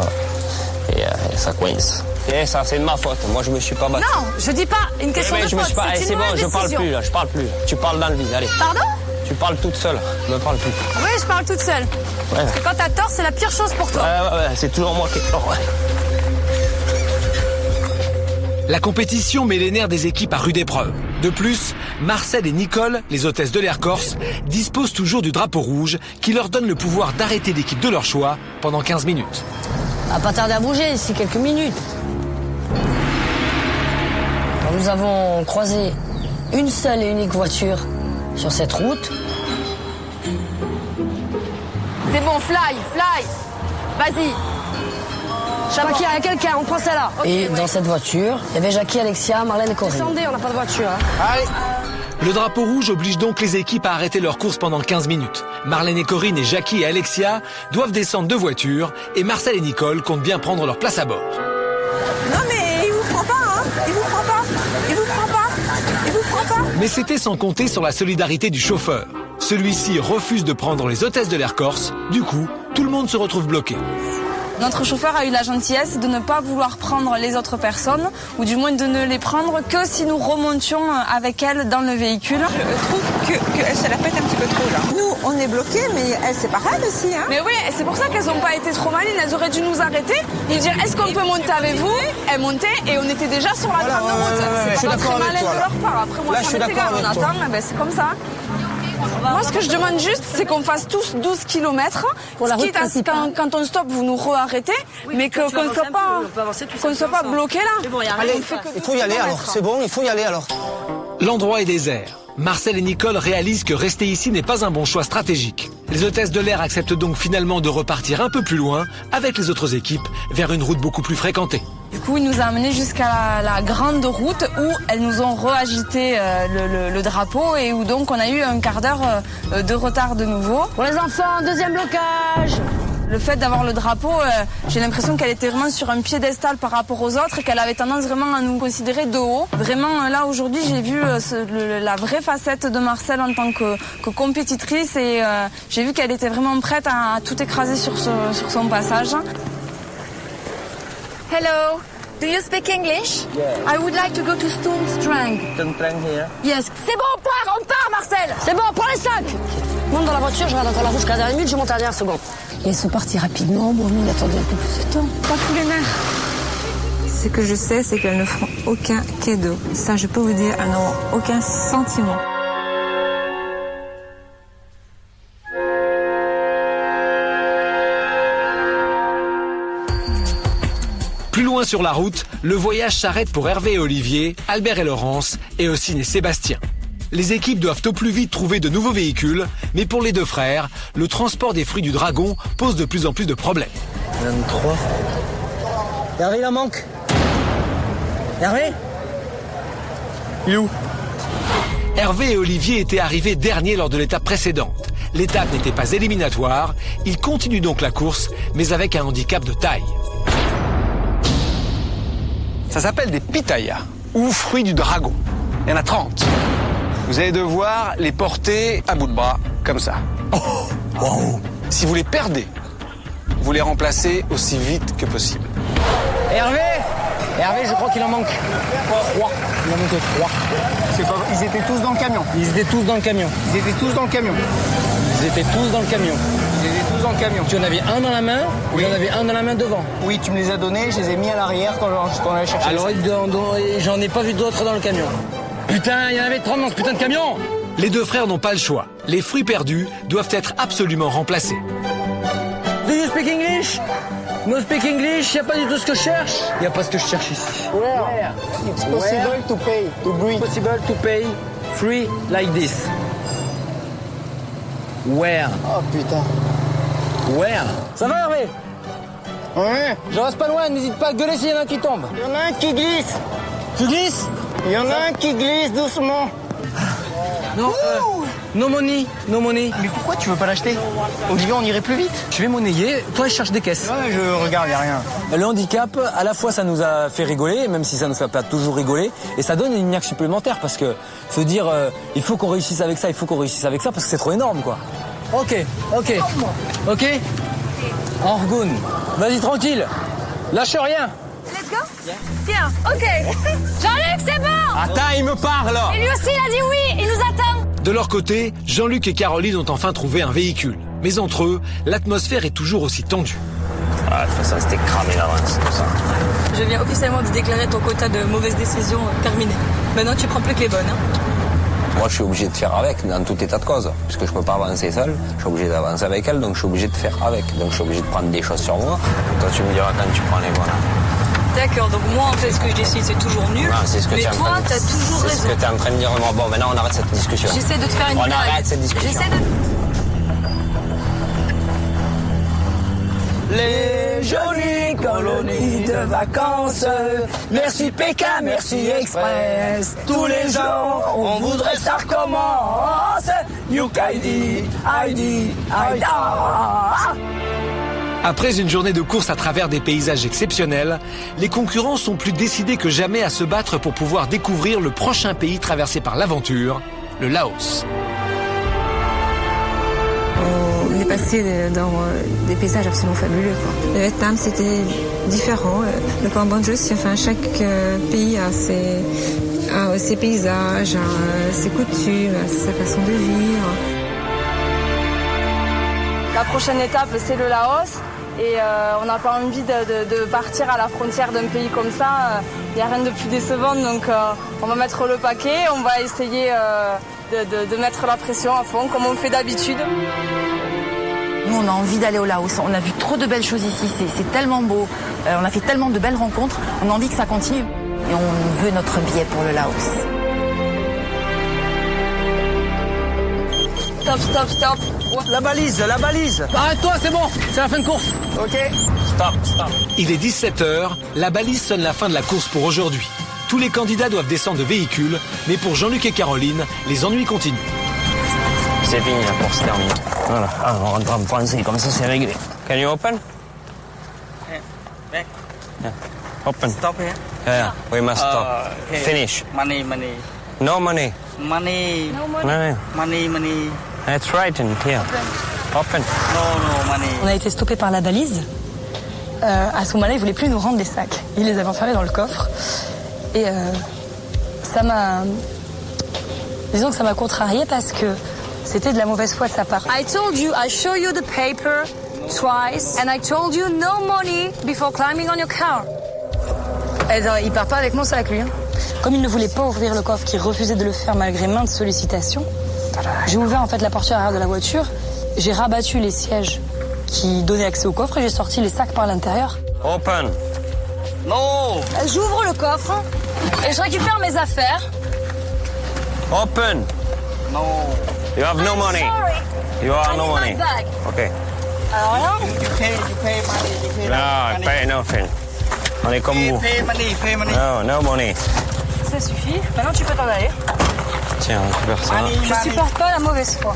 ça coince. Et ça, c'est de ma faute. Moi, je me suis pas battu. Non, je dis pas une question de faute. C'est bon, je parle plus là. Je parle plus. Tu parles dans le vide. Allez. Pardon? Tu parles toute seule. Ne parle plus. Oui, je parle toute seule. Ouais. Parce que quand t'as tort, c'est la pire chose pour toi. Ouais, c'est toujours moi qui ai tort. Ouais. La compétition met les nerfs des équipes à rude épreuve. De plus, Marcel et Nicole, les hôtesses de l'Air Corse, disposent toujours du drapeau rouge qui leur donne le pouvoir d'arrêter l'équipe de leur choix pendant 15 minutes. On va pas tarder à bouger d'ici quelques minutes. Alors, nous avons croisé une seule et unique voiture sur cette route. C'est bon, fly. Vas-y. Je crois qu'il y a quelqu'un, on prend celle-là. Et dans cette voiture, il y avait Jackie, Alexia, Marlène et Corinne. Descendez, on n'a pas de voiture. Hein. Allez. Le drapeau rouge oblige donc les équipes à arrêter leur course pendant 15 minutes. Marlène et Corinne et Jackie et Alexia doivent descendre de voiture et Marcel et Nicole comptent bien prendre leur place à bord. Non mais il vous prend pas, hein. Il vous prend pas. Mais c'était sans compter sur la solidarité du chauffeur. Celui-ci refuse de prendre les hôtesses de l'Air Corse. Du coup, tout le monde se retrouve bloqué. Notre chauffeur a eu la gentillesse de ne pas vouloir prendre les autres personnes, ou du moins de ne les prendre que si nous remontions avec elle dans le véhicule. Je trouve qu'elle se la pète un petit peu trop là. Nous, on est bloqués, mais elle, c'est pareil aussi. Hein. Mais oui, c'est pour ça qu'elles n'ont pas été trop malines. Elles auraient dû nous arrêter et dire est-ce qu'on peut monter avec vous? Elles montaient et on était déjà sur la grande route. C'est pas très malin de leur part. Après, moi, ça m'est égal. On attend, mais c'est comme ça. Moi, ce que je demande juste, c'est qu'on fasse tous 12 km. Pour la route quitte à ce quand on stoppe, vous nous re-arrêtez, mais qu'on ne soit pas bloqué là. Bon, allez, il faut y aller alors. C'est bon, il faut y aller alors. L'endroit est désert. Marcel et Nicole réalisent que rester ici n'est pas un bon choix stratégique. Les hôtesses de l'air acceptent donc finalement de repartir un peu plus loin avec les autres équipes vers une route beaucoup plus fréquentée. Du coup, il nous a amenés jusqu'à la grande route où elles nous ont re-agité le drapeau et où donc on a eu un quart d'heure de retard de nouveau. Pour les enfants, deuxième blocage. Le fait d'avoir le drapeau, j'ai l'impression qu'elle était vraiment sur un piédestal par rapport aux autres et qu'elle avait tendance vraiment à nous considérer de haut. Vraiment, là, aujourd'hui, j'ai vu la vraie facette de Marcel en tant que compétitrice et j'ai vu qu'elle était vraiment prête à tout écraser sur son passage. Hello. Do you speak English? Yeah. I would like to go to Ston Treng. Ston Treng here. Yes. C'est bon, on part, Marcel. C'est bon, prends les sacs. Monte dans la voiture, je regarde encore la route jusqu'à la dernière minute, je monte à la dernière seconde. Et elles sont parties rapidement, bon, nous on attendait un peu plus de temps. Ça fout les nerfs. Ce que je sais, c'est qu'elles ne feront aucun cadeau. Ça, je peux vous dire, elles n'auront aucun sentiment. Plus loin sur la route, le voyage s'arrête pour Hervé et Olivier, Albert et Laurence, et Ossine et Sébastien. Les équipes doivent au plus vite trouver de nouveaux véhicules, mais pour les deux frères, le transport des fruits du dragon pose de plus en plus de problèmes. 23. Hervé, il en manque. Hervé? Il est où? Hervé et Olivier étaient arrivés derniers lors de l'étape précédente. L'étape n'était pas éliminatoire, ils continuent donc la course, mais avec un handicap de taille. Ça s'appelle des pitayas, ou fruits du dragon. Il y en a 30. Vous allez devoir les porter à bout de bras, comme ça. Wow. Si vous les perdez, vous les remplacez aussi vite que possible. Hervé, je crois qu'il en manque 3. Il en manque 3. Ils étaient tous dans le camion. Ils étaient tous dans le camion. Ils étaient tous dans le camion. Ils étaient tous dans le camion. Ils étaient tous dans le camion. Tu en avais un dans la main, ou il y en avait un dans la main devant? Oui, tu me les as donnés, je les ai mis à l'arrière quand on allait chercher. Alors j'en ai pas vu d'autres dans le camion. Putain, il y en avait 30 dans ce putain de camion. Les deux frères n'ont pas le choix. Les fruits perdus doivent être absolument remplacés. Do you speak English? No speak English, y a pas du tout ce que je cherche. Y a pas ce que je cherche ici. Where? It's possible to pay, to breathe. It's possible to pay free like this. Where? Oh putain. Where? Ça va Hervé? Ouais. Je reste pas loin, n'hésite pas à gueuler s'il y en a un qui tombe. Il y en a un qui glisse. Tu glisses? Il y en a un qui glisse doucement. Non, no money, no money. Mais pourquoi tu veux pas l'acheter? Olivier, on irait plus vite. Je vais monnayer, toi je cherche des caisses. Ouais, je regarde, y a rien. Le handicap, à la fois ça nous a fait rigoler, même si ça nous fait pas toujours rigoler, et ça donne une niaque supplémentaire parce que se dire il faut qu'on réussisse avec ça, il faut qu'on réussisse avec ça parce que c'est trop énorme quoi. Ok. Orgoun, vas-y tranquille, lâche rien. Let's go. Tiens, ok. Jean-Luc, c'est bon. Attends, il me parle. Et lui aussi, il a dit oui, il nous attend. De leur côté, Jean-Luc et Caroline ont enfin trouvé un véhicule. Mais entre eux, l'atmosphère est toujours aussi tendue. Ah, de toute façon, c'était cramé d'avance, tout ça. Je viens officiellement de déclarer ton quota de mauvaises décisions terminé. Maintenant, tu prends plus que les bonnes. Hein. Moi, je suis obligé de faire avec, dans tout état de cause. Puisque je peux pas avancer seul, je suis obligé d'avancer avec elle, donc je suis obligé de faire avec. Donc je suis obligé de prendre des choses sur moi. Toi, tu me diras quand tu prends les bonnes. D'accord, donc moi, en fait, ce que je décide, c'est toujours nul. Non, c'est ce que mais toi, t'as toujours raison. C'est ce que t'es en train de dire. Bon, maintenant, on arrête cette discussion. J'essaie de te faire une blague. On arrête cette discussion. Les jolies colonies de vacances. Merci Pékin, merci Express. Tous les jours, on voudrait ça recommence. Yukaidi, Heidi, Aïda. Après une journée de course à travers des paysages exceptionnels, les concurrents sont plus décidés que jamais à se battre pour pouvoir découvrir le prochain pays traversé par l'aventure, le Laos. On est passé dans des paysages absolument fabuleux. Le Vietnam, c'était différent. Le Cambodge aussi, enfin, chaque pays a ses paysages, ses coutumes, sa façon de vivre. La prochaine étape, c'est le Laos. Et on n'a pas envie de partir à la frontière d'un pays comme ça. Il n'y a rien de plus décevant, donc on va mettre le paquet. On va essayer de mettre la pression à fond, comme on fait d'habitude. Nous, on a envie d'aller au Laos. On a vu trop de belles choses ici. C'est tellement beau. On a fait tellement de belles rencontres. On a envie que ça continue. Et on veut notre billet pour le Laos. Stop. La balise. Arrête-toi, c'est bon, c'est la fin de course. Ok. Stop. Il est 17h, la balise sonne la fin de la course pour aujourd'hui. Tous les candidats doivent descendre de véhicule, mais pour Jean-Luc et Caroline, les ennuis continuent. C'est fini, la course terminée. Voilà, on rentre en français, comme ça c'est réglé. Can you open? Yeah. Open. Stop here. Yeah, we must stop. Okay. Finish. Money. No money. Money. No. Money. It's right in here. Open. No money. On a été stoppé par la balise. À ce moment-là, ils voulaient plus nous rendre des sacs. Ils les avaient enfermés dans le coffre. Et ça m'a... Disons que ça m'a contrarié parce que c'était de la mauvaise foi de sa part. I told you, I show you the paper twice, and I told you no money before climbing on your car. Il part pas avec mon sac, lui. Comme il ne voulait pas ouvrir le coffre, qu'il refusait de le faire malgré maintes sollicitations, j'ai ouvert en fait la portière arrière de la voiture, j'ai rabattu les sièges qui donnaient accès au coffre et j'ai sorti les sacs par l'intérieur. Open. No. J'ouvre le coffre et je récupère mes affaires. Open. No. You have no money. You have no money. Okay. Alors là, You pay money. You pay No, I pay nothing. On est comme vous. Pay money. No money. Ça suffit. Maintenant, tu peux t'en aller. Tiens, on récupère ça. Je supporte pas la mauvaise foi.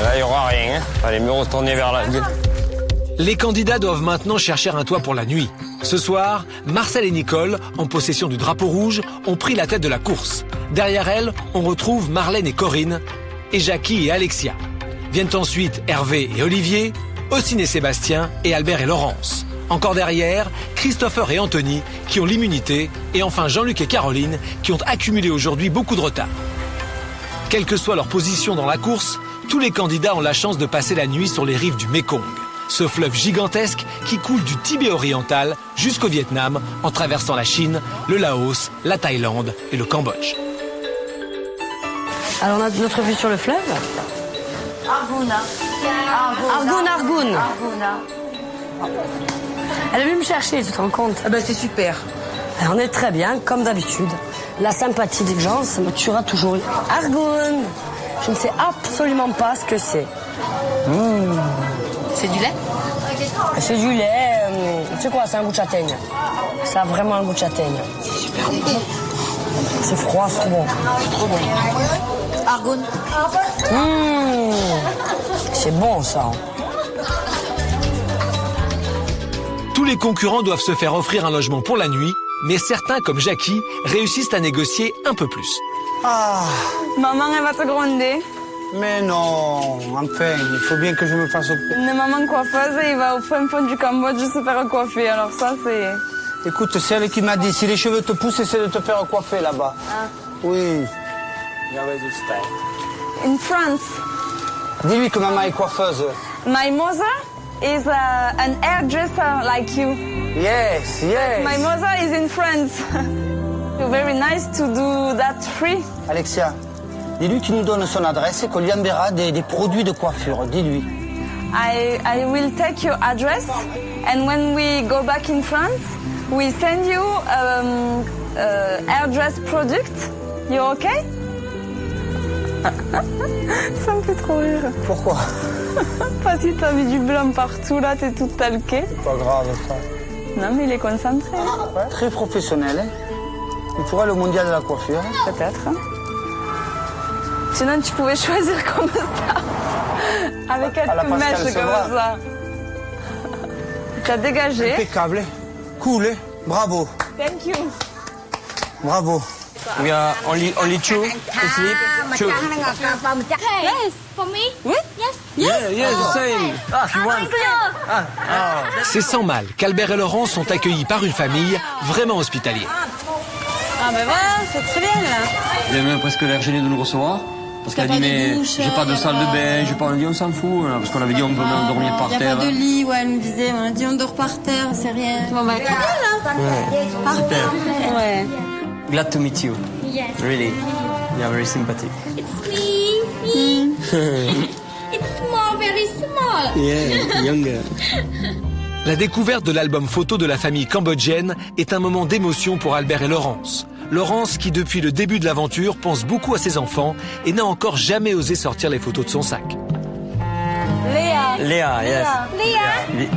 Là, il n'y aura rien. Hein. Allez, mieux retourner vers la... Les candidats doivent maintenant chercher un toit pour la nuit. Ce soir, Marcel et Nicole, en possession du drapeau rouge, ont pris la tête de la course. Derrière elles, on retrouve Marlène et Corinne, et Jackie et Alexia. Viennent ensuite Hervé et Olivier, Ossine et Sébastien, et Albert et Laurence. Encore derrière, Christopher et Anthony, qui ont l'immunité, et enfin Jean-Luc et Caroline, qui ont accumulé aujourd'hui beaucoup de retard. Quelle que soit leur position dans la course, tous les candidats ont la chance de passer la nuit sur les rives du Mékong. Ce fleuve gigantesque qui coule du Tibet oriental jusqu'au Vietnam en traversant la Chine, le Laos, la Thaïlande et le Cambodge. alors on a notre vue sur le fleuve. Argoun. Elle est venue me chercher, tu te rends compte? Ah ben c'est super. Alors, on est très bien, comme d'habitude. La sympathie des gens, ça me tuera toujours. Argoun. Je ne sais absolument pas ce que c'est. C'est du lait? C'est du lait. C'est quoi? C'est un goût de châtaigne. Ça a vraiment un goût de châtaigne. C'est super bon. C'est froid, c'est trop bon. C'est trop bon. Argoun. C'est bon, ça. Tous les concurrents doivent se faire offrir un logement pour la nuit, mais certains, comme Jackie, réussissent à négocier un peu plus. Ah. Maman, elle va te gronder. Mais non, enfin, il faut bien que je me fasse... Une maman coiffeuse, il va au fin fond du Cambodge se faire coiffer. Alors ça, c'est... Écoute, c'est elle qui m'a dit, si les cheveux te poussent, essaie de te faire coiffer là-bas. Ah. Oui. In France. Dis-lui que maman est coiffeuse. My mother is an hairdresser like you. Yes. My mother is in France. You're very nice to do that free. Alexia, dis-lui qu'il nous donne son adresse et qu'on lui enverra des produits de coiffure. Dis-lui. I will take your address, and when we go back in France, we send you hairdress product. You okay? Ça me fait trop rire. Pourquoi? Parce que t'as mis du blanc partout, là, t'es toute talquée. C'est pas grave, ça. Non, mais il est concentré. Ouais, très professionnel, hein. Il pourrait le mondial de la coiffure. Peut-être. Hein. Sinon, tu pouvais choisir comme ça. Avec quelques mèches comme ça. T'as dégagé. Impeccable. Cool, hein. Bravo. Thank you. Bravo. We are only two to sleep. Two. Yes, for me? Oui? Yes. Yeah, the same. Ah, you want? C'est sans mal qu'Albert et Laurent sont accueillis par une famille vraiment hospitalière. Ah ben voilà, c'est très bien là. Il a même presque l'air gêné de nous recevoir. Parce qu'elle a dit, mais j'ai pas de salle de bain, j'ai pas... On a dit, on s'en fout, là, parce qu'on avait dit, on veut même dormir par terre. Il n'y a pas de lit, ouais, elle me disait, on a dit, on dort par terre, c'est rien. Bon bah, très bien là. Ouais. Super. Ouais. Glad to meet you. Yes. Really. You're very sympathetic. Me. It's small, very small. Yeah, younger. La découverte de l'album photo de la famille cambodgienne est un moment d'émotion pour Albert et Laurence. Laurence qui, depuis le début de l'aventure, pense beaucoup à ses enfants et n'a encore jamais osé sortir les photos de son sac. Léa, yes. Léa.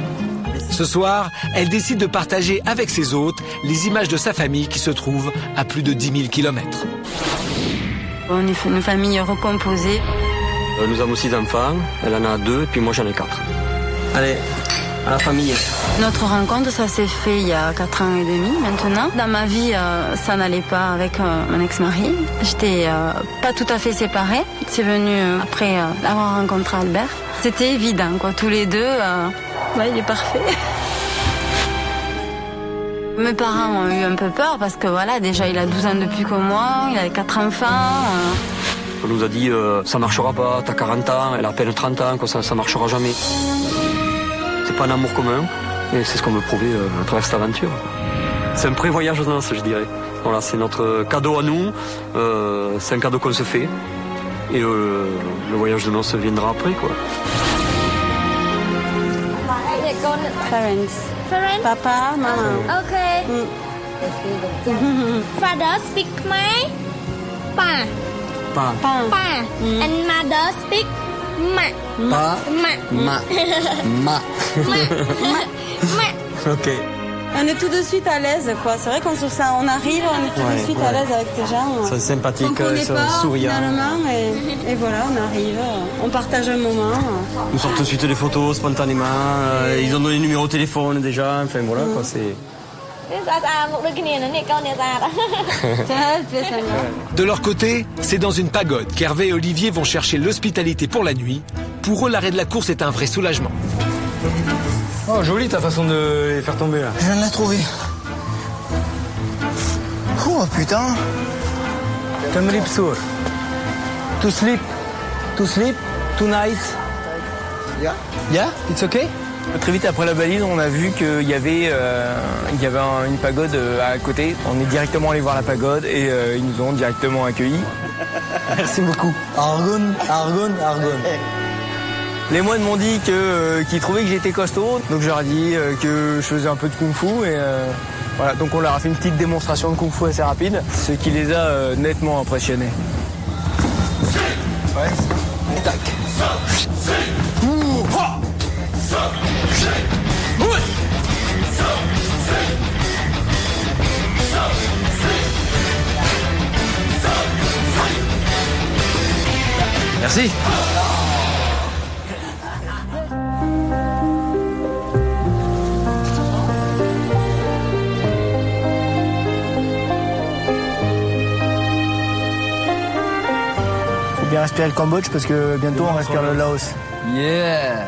Ce soir, elle décide de partager avec ses hôtes les images de sa famille qui se trouve à plus de 10 000 kilomètres. On est une famille recomposée. Nous avons 6 enfants, elle en a 2, et puis moi j'en ai 4. Allez, à la famille. Notre rencontre, ça s'est fait il y a 4 ans et demi maintenant. Dans ma vie, ça n'allait pas avec mon ex-mari. J'étais pas tout à fait séparée. C'est venu après avoir rencontré Albert. C'était évident, quoi. Tous les deux, ouais, il est parfait. Mes parents ont eu un peu peur parce que voilà, déjà il a 12 ans depuis que moi, il a 4 enfants. On nous a dit, ça marchera pas, t'as 40 ans, elle a à peine 30 ans, quoi, ça marchera jamais. C'est pas un amour commun, et c'est ce qu'on veut prouver à travers cette aventure. C'est un pré-voyage de noces, je dirais. Voilà, c'est notre cadeau à nous, c'est un cadeau qu'on se fait, et le voyage de noces viendra après, quoi. Parents. Papa, maman. Okay. Father speak Khmer. Pa. Pa. Pa. And mother speak ma. Pa. Ma. Ma. Ma. Ok. On est tout de suite à l'aise, quoi. C'est vrai qu'on se sent, on arrive, on est tout de suite à l'aise avec ces gens. Ils sont sympathiques, ils sont pas, souriants. Finalement, et voilà, on arrive, on partage un moment. Ils nous sortent tout de suite des photos spontanément. Ils ont donné le numéro de téléphone déjà. Enfin voilà, quoi, c'est. De leur côté, c'est dans une pagode qu'Hervé et Olivier vont chercher l'hospitalité pour la nuit. Pour eux, l'arrêt de la course est un vrai soulagement. Oh, jolie ta façon de les faire tomber là. Je viens de la trouver. Oh putain. Kamripsour. To sleep tonight. Yeah, it's okay. Très vite après la balise, on a vu qu'il y avait, une pagode à côté. On est directement allé voir la pagode et ils nous ont directement accueillis. Merci beaucoup. Argonne. Les moines m'ont dit qu'ils trouvaient que j'étais costaud, donc je leur ai dit que je faisais un peu de kung-fu et voilà. Donc on leur a fait une petite démonstration de kung-fu assez rapide, ce qui les a nettement impressionnés. Ouais. Tac. Merci. Faut bien respirer le Cambodge parce que bientôt on respire le Laos. Yeah.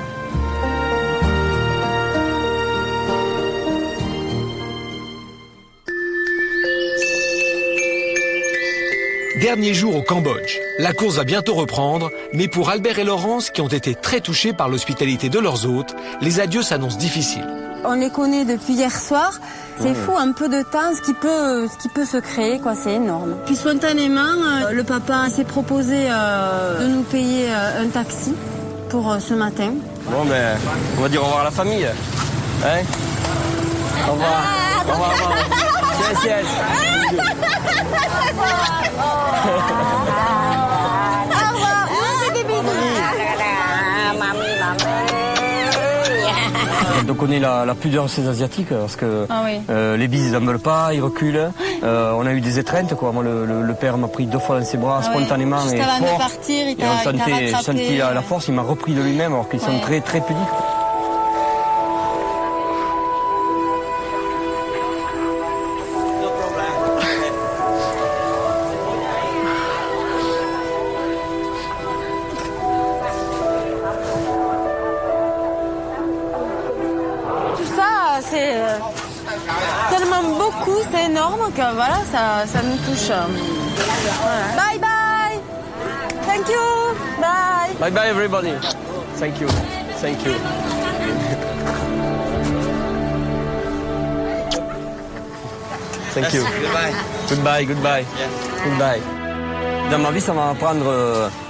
Dernier jour au Cambodge. La course va bientôt reprendre, mais pour Albert et Laurence, qui ont été très touchés par l'hospitalité de leurs hôtes, les adieux s'annoncent difficiles. On les connaît depuis hier soir. C'est fou, un peu de temps, ce qui peut se créer, quoi, c'est énorme. Puis spontanément, le papa s'est proposé de nous payer un taxi pour ce matin. Bon ben, on va dire au revoir à la famille. Hein? Au revoir. Au revoir. Yes, yes. Donc on est la plus dure de ces Asiatiques parce que les bises ils n'en veulent pas, ils reculent. On a eu des étreintes quoi. Moi le père m'a pris 2 fois dans ses bras spontanément juste et avant fort. De partir, il et on sentit la force, il m'a repris de lui-même alors qu'ils sont très très pudiques. C'est tellement beaucoup, c'est énorme que voilà, ça nous touche. Voilà. Bye bye. Thank you. Bye. Bye bye everybody. Thank you. Thank you. Thank you. Goodbye. Goodbye, goodbye. Yeah. Goodbye. Dans ma vie, ça va m'apprendre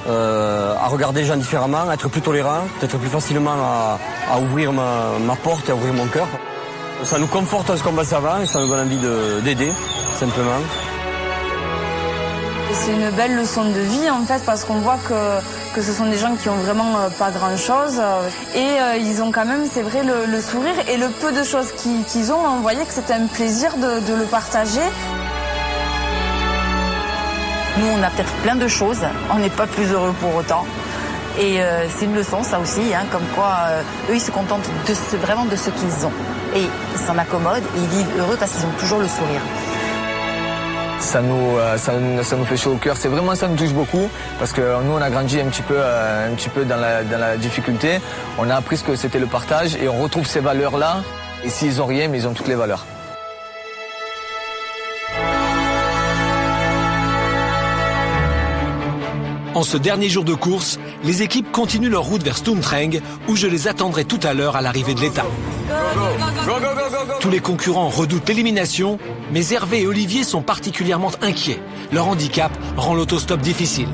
à regarder les gens différemment, à être plus tolérant, peut-être plus facilement à ouvrir ma porte et à ouvrir mon cœur. Ça nous conforte dans ce qu'on passe avant et ça nous donne envie d'aider, simplement. C'est une belle leçon de vie en fait parce qu'on voit que ce sont des gens qui ont vraiment pas grand chose et ils ont quand même, c'est vrai, le sourire et le peu de choses qu'ils ont, on voyait que c'était un plaisir de le partager. Nous, on a peut-être plein de choses, on n'est pas plus heureux pour autant. Et c'est une leçon, ça aussi, hein, comme quoi eux, ils se contentent vraiment de ce qu'ils ont. Et ils s'en accommodent et ils vivent heureux parce qu'ils ont toujours le sourire. Ça nous fait chaud au cœur. C'est vraiment, ça nous touche beaucoup parce que nous, on a grandi un petit peu dans la difficulté. On a appris ce que c'était le partage et on retrouve ces valeurs-là. Et s'ils ont rien, mais ils ont toutes les valeurs. En ce dernier jour de course, les équipes continuent leur route vers Stoomtreng, où je les attendrai tout à l'heure à l'arrivée de l'étape. Tous les concurrents redoutent l'élimination, mais Hervé et Olivier sont particulièrement inquiets. Leur handicap rend l'autostop difficile.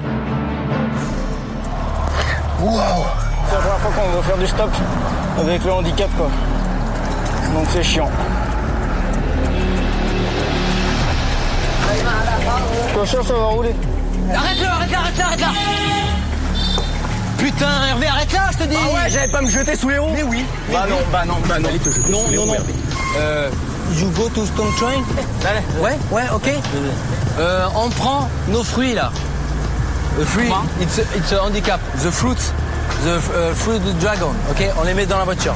Wow. C'est la première fois qu'on va faire du stop avec le handicap quoi. Donc c'est chiant. Attention, ça va rouler. Arrête là. Putain, Hervé, arrête là, je te dis. Ah ouais, j'allais pas me jeter sous les roues. Mais oui. Bah non. Allez, te jeter sous les roues, Hervé. You go to Stone Train? Ouais, ok. On prend nos fruits là. The fruit, it's a handicap. The fruit dragon. Ok, on les met dans la voiture.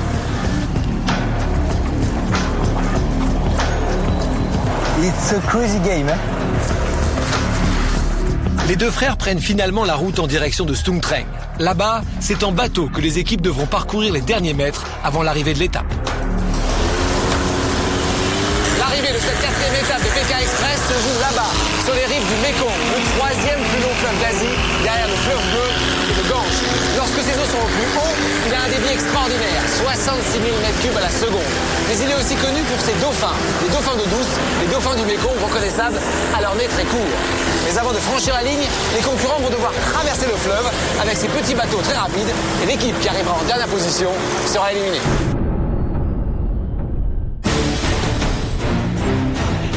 It's a crazy game, hein. Les deux frères prennent finalement la route en direction de Stung-Treng. Là-bas, c'est en bateau que les équipes devront parcourir les derniers mètres avant l'arrivée de l'étape. L'arrivée de cette 4e étape de Pékin Express se joue là-bas, sur les rives du Mekong, le 3e plus long fleuve d'Asie, derrière le fleuve bleu et le Gange. Lorsque ses eaux sont au plus haut, il a un débit extraordinaire, 66 000 m3 à la seconde. Mais il est aussi connu pour ses dauphins, les dauphins d'eau douce, les dauphins du Mekong reconnaissables à leur nez très court. Mais avant de franchir la ligne, les concurrents vont devoir traverser le fleuve avec ces petits bateaux très rapides et l'équipe qui arrivera en dernière position sera éliminée.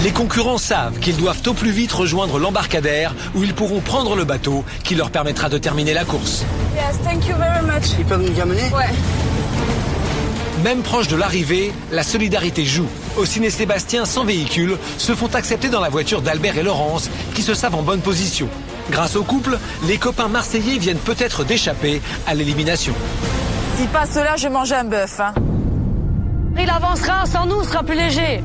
Les concurrents savent qu'ils doivent au plus vite rejoindre l'embarcadère où ils pourront prendre le bateau qui leur permettra de terminer la course. Yes, thank you very much. Ils peuvent nous y amener? Ouais. Même proche de l'arrivée, la solidarité joue. Au Ciné-Sébastien, sans véhicule, se font accepter dans la voiture d'Albert et Laurence, qui se savent en bonne position. Grâce au couple, les copains marseillais viennent peut-être d'échapper à l'élimination. S'il passe là, je mange un bœuf. Hein. Il avancera, sans nous, sera plus léger.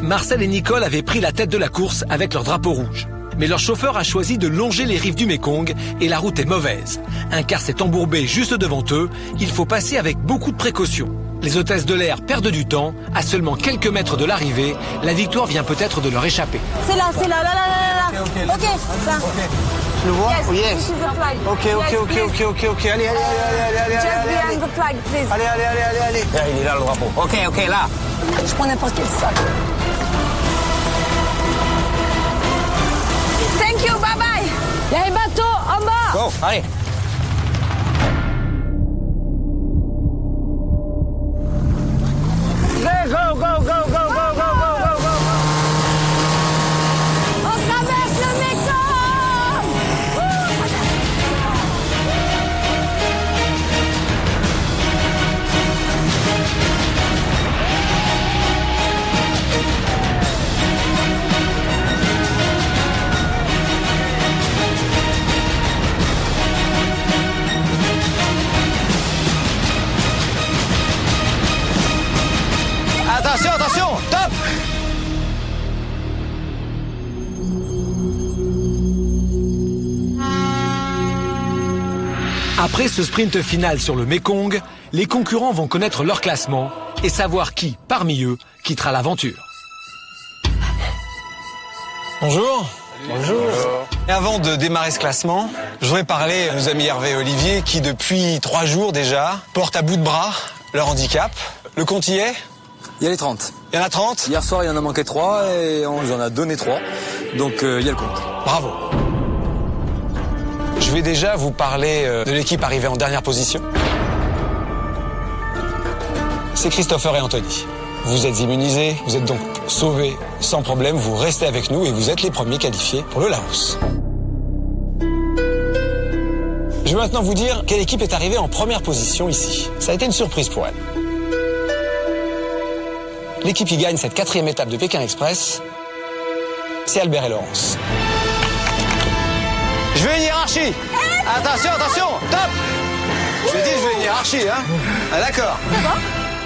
Marcel et Nicole avaient pris la tête de la course avec leur drapeau rouge. Mais leur chauffeur a choisi de longer les rives du Mekong et la route est mauvaise. Un car s'est embourbé juste devant eux, il faut passer avec beaucoup de précautions. Les hôtesses de l'air perdent du temps, à seulement quelques mètres de l'arrivée, la victoire vient peut-être de leur échapper. C'est là, là. Ok, ça. Tu le vois? Yes, Oh, yes. this is the flag. Ok. Allez. Just behind the flag, please. Allez. Il est là le drapeau. Ok, là. Je prends n'importe quel sac. Thank you, bye bye. Il y a un bateau en bas. Go, allez. Go. On traverse le Mekong. Attention, top! Après ce sprint final sur le Mekong, les concurrents vont connaître leur classement et savoir qui, parmi eux, quittera l'aventure. Bonjour. Et avant de démarrer ce classement, je voudrais parler à nos amis Hervé et Olivier qui, depuis 3 jours déjà, portent à bout de bras leur handicap. Le compte y est? Il y a les 30. Il y en a 30? Hier soir, il y en a manqué 3 et on nous en a donné 3. Donc, il y a le compte. Bravo. Je vais déjà vous parler de l'équipe arrivée en dernière position. C'est Christopher et Anthony. Vous êtes immunisés, vous êtes donc sauvés sans problème, vous restez avec nous et vous êtes les premiers qualifiés pour le Laos. Je vais maintenant vous dire quelle équipe est arrivée en première position ici. Ça a été une surprise pour elle. L'équipe qui gagne cette 4e étape de Pékin Express, c'est Albert et Laurence. Je veux une hiérarchie. Attention, top. Je dis, je veux une hiérarchie, hein. Ah, d'accord.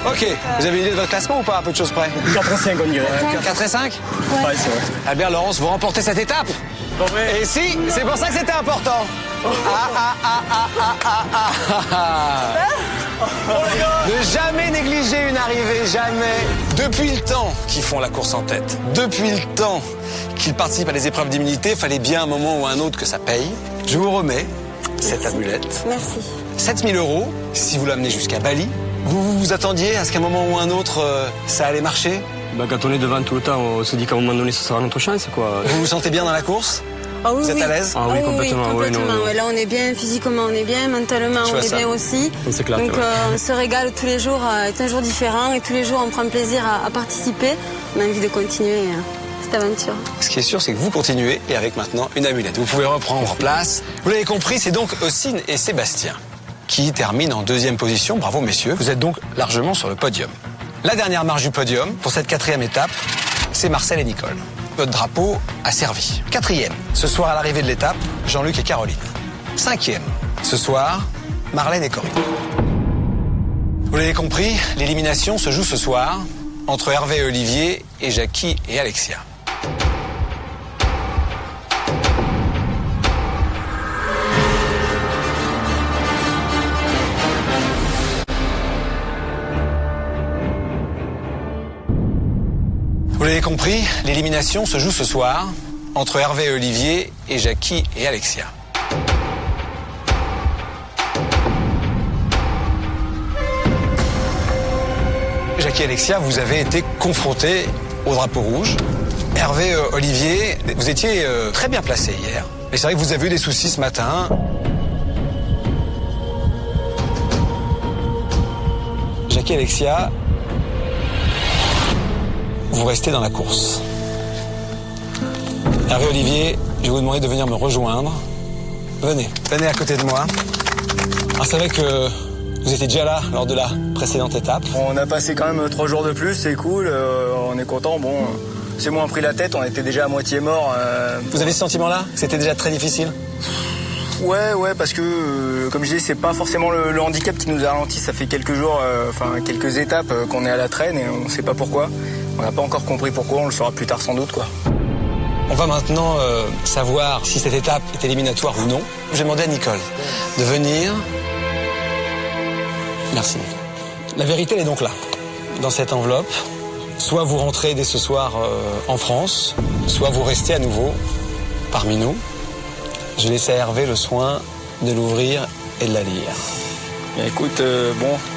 Ok, vous avez une idée de votre classement ou pas, à peu de choses près? 4 et 5, on dirait. 4 et 5? Ouais, c'est vrai. Albert, Laurence, vous remportez cette étape. Et si, c'est pour ça que c'était important. Ne jamais négliger une arrivée, jamais. Depuis le temps qu'ils font la course en tête, depuis le temps qu'ils participent à des épreuves d'immunité, fallait bien un moment ou un autre que ça paye. Je vous remets cette amulette. Merci. 7 000 € si vous l'amenez jusqu'à Bali. Vous vous attendiez à ce qu'à un moment ou un autre, ça allait marcher? Quand on est devant tout le temps, on se dit qu'à un moment donné, ça sera notre chance, quoi. Vous vous sentez bien dans la course? Ah oui, vous êtes à l'aise? Ah oui, complètement. complètement. Ouais, Ouais, là, on est bien, physiquement, on est bien, mentalement, on est bien aussi. On s'éclate, donc, on se régale tous les jours, est un jour différent et tous les jours, on prend plaisir à participer. On a envie de continuer. cette aventure. Ce qui est sûr, c'est que vous continuez et avec maintenant une amulette. Vous pouvez reprendre place. Vous l'avez compris, c'est donc Ossine et Sébastien qui terminent en 2e position. Bravo messieurs, vous êtes donc largement sur le podium. La dernière marche du podium pour cette 4e étape, c'est Marcel et Nicole. Votre drapeau a servi. 4e, ce soir à l'arrivée de l'étape, Jean-Luc et Caroline. 5e, ce soir, Marlène et Corinne. Vous l'avez compris, l'élimination se joue ce soir entre Hervé et Olivier et Jackie et Alexia. Vous l'avez compris, l'élimination se joue ce soir entre Hervé et Olivier et Jackie et Alexia. Jackie et Alexia, vous avez été confrontés au drapeau rouge. Hervé, Olivier, vous étiez très bien placés hier. Mais c'est vrai que vous avez eu des soucis ce matin. Jackie et Alexia, vous restez dans la course. Hervé, Olivier, je vais vous demander de venir me rejoindre. Venez à côté de moi. Alors c'est vrai que vous étiez déjà là lors de la précédente étape. On a passé quand même 3 jours de plus, c'est cool, on est content. Bon, c'est moins pris la tête, on était déjà à moitié mort. Vous avez ce sentiment-là? C'était déjà très difficile? Ouais, parce que, comme je dis, c'est pas forcément le handicap qui nous a ralenti. Ça fait quelques jours, quelques étapes qu'on est à la traîne et on sait pas pourquoi. On n'a pas encore compris pourquoi, on le saura plus tard sans doute, quoi. On va maintenant savoir si cette étape est éliminatoire ou non. Je vais demander à Nicole de venir. Merci. La vérité, elle est donc là, dans cette enveloppe. Soit vous rentrez dès ce soir en France, soit vous restez à nouveau parmi nous. Je laisse à Hervé le soin de l'ouvrir et de la lire. Écoute,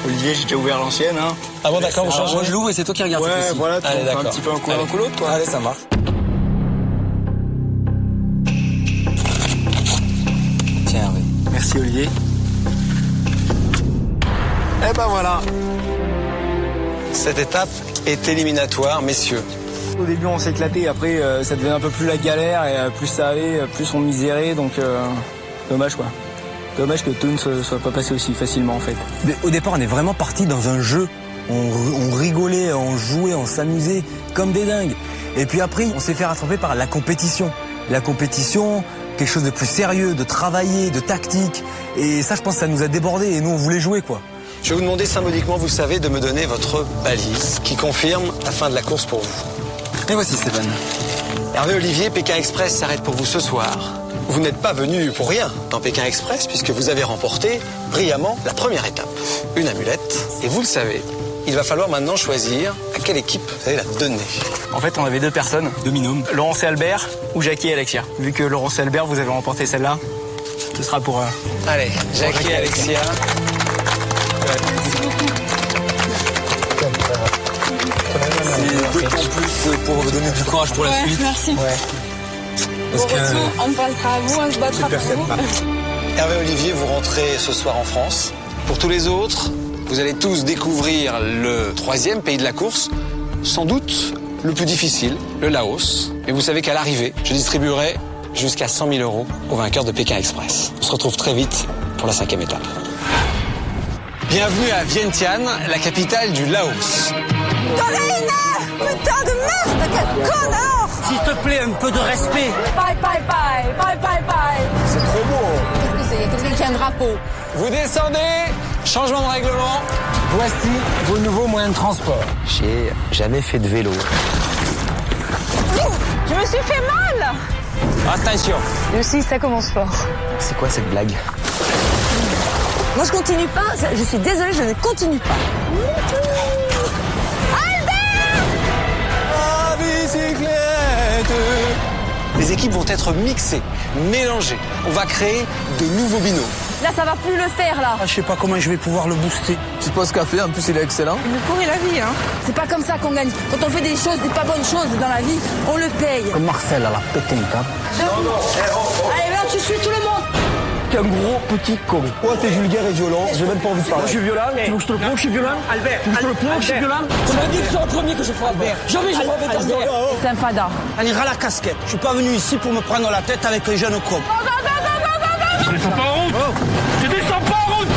Olivier, j'ai déjà ouvert l'ancienne. Hein. Ah bon, d'accord, moi je l'ouvre et c'est toi qui regardes. Ouais, voilà, tu allez, fais un petit peu un coup l'autre, quoi. Allez, ça marche. Tiens, Hervé. Merci, Olivier. Et ben voilà. Cette étape est éliminatoire, messieurs. Au début, on s'est éclaté. Après, ça devenait un peu plus la galère. Et plus ça allait, plus on misérait. Donc, dommage, quoi. Dommage que tout ne soit pas passé aussi facilement, en fait. Au départ, on est vraiment parti dans un jeu. On rigolait, on jouait, on s'amusait comme des dingues. Et puis après, on s'est fait rattraper par la compétition. La compétition, quelque chose de plus sérieux, de travailler, de tactique. Et ça, je pense que ça nous a débordé. Et nous, on voulait jouer, quoi. Je vais vous demander symboliquement, vous savez, de me donner votre balise qui confirme la fin de la course pour vous. Et voici Stéphane. Hervé, Olivier, Pékin Express s'arrête pour vous ce soir. Vous n'êtes pas venu pour rien dans Pékin Express puisque vous avez remporté brillamment la première étape. Une amulette. Et vous le savez, il va falloir maintenant choisir à quelle équipe vous allez la donner. En fait, on avait 2 personnes. 2 binômes. Laurence et Albert ou Jackie et Alexia. Vu que Laurence et Albert, vous avez remporté celle-là, ce sera pour... Allez, Jackie et Alexia. C'est d'autant plus pour vous donner du courage pour la suite. Merci. Ouais. Parce que on passera à vous, on se battra pour vous. Hervé, Olivier, vous rentrez ce soir en France. Pour tous les autres, vous allez tous découvrir le 3e pays de la course, sans doute le plus difficile, le Laos. Et vous savez qu'à l'arrivée, je distribuerai jusqu'à 100 000 € aux vainqueurs de Pékin Express. On se retrouve très vite pour la 5e étape. Bienvenue à Vientiane, la capitale du Laos. Corinne! Putain de merde! Quel con alors! S'il te plaît, un peu de respect. Bye, bye, bye, bye, bye, bye. C'est trop beau. Qu'est-ce que c'est? Il y a quelqu'un qui a un drapeau. Vous descendez, changement de règlement. Voici vos nouveaux moyens de transport. J'ai jamais fait de vélo. Je me suis fait mal! Attention. Et aussi, ça commence fort. C'est quoi cette blague? Moi, je continue pas. Je suis désolée, je ne continue pas. La bicyclette. Les équipes vont être mixées, mélangées. On va créer de nouveaux binômes. Là, ça va plus le faire, là. Je sais pas comment je vais pouvoir le booster. Tu poses café, en plus il est excellent. Il nous pourrit la vie, hein. C'est pas comme ça qu'on gagne. Quand on fait des choses, des pas bonnes choses dans la vie, on le paye. Comme Marcel à la pétanque. Allez, là, tu suis tout le monde. T'es un gros petit con. Toi, t'es vulgaire et violent, j'ai même pas envie de parler. Moi, je suis violent, tu veux que je te le prouve que je suis violent Albert, tu veux que je te le prouve que je suis violent Tu m'as dit que c'est le premier que je frappe. Jamais je frappe ta mère. C'est un fada. On ira la casquette. Je suis pas venu ici pour me prendre la tête avec un jeune con. Je descends pas en route Je descends pas en route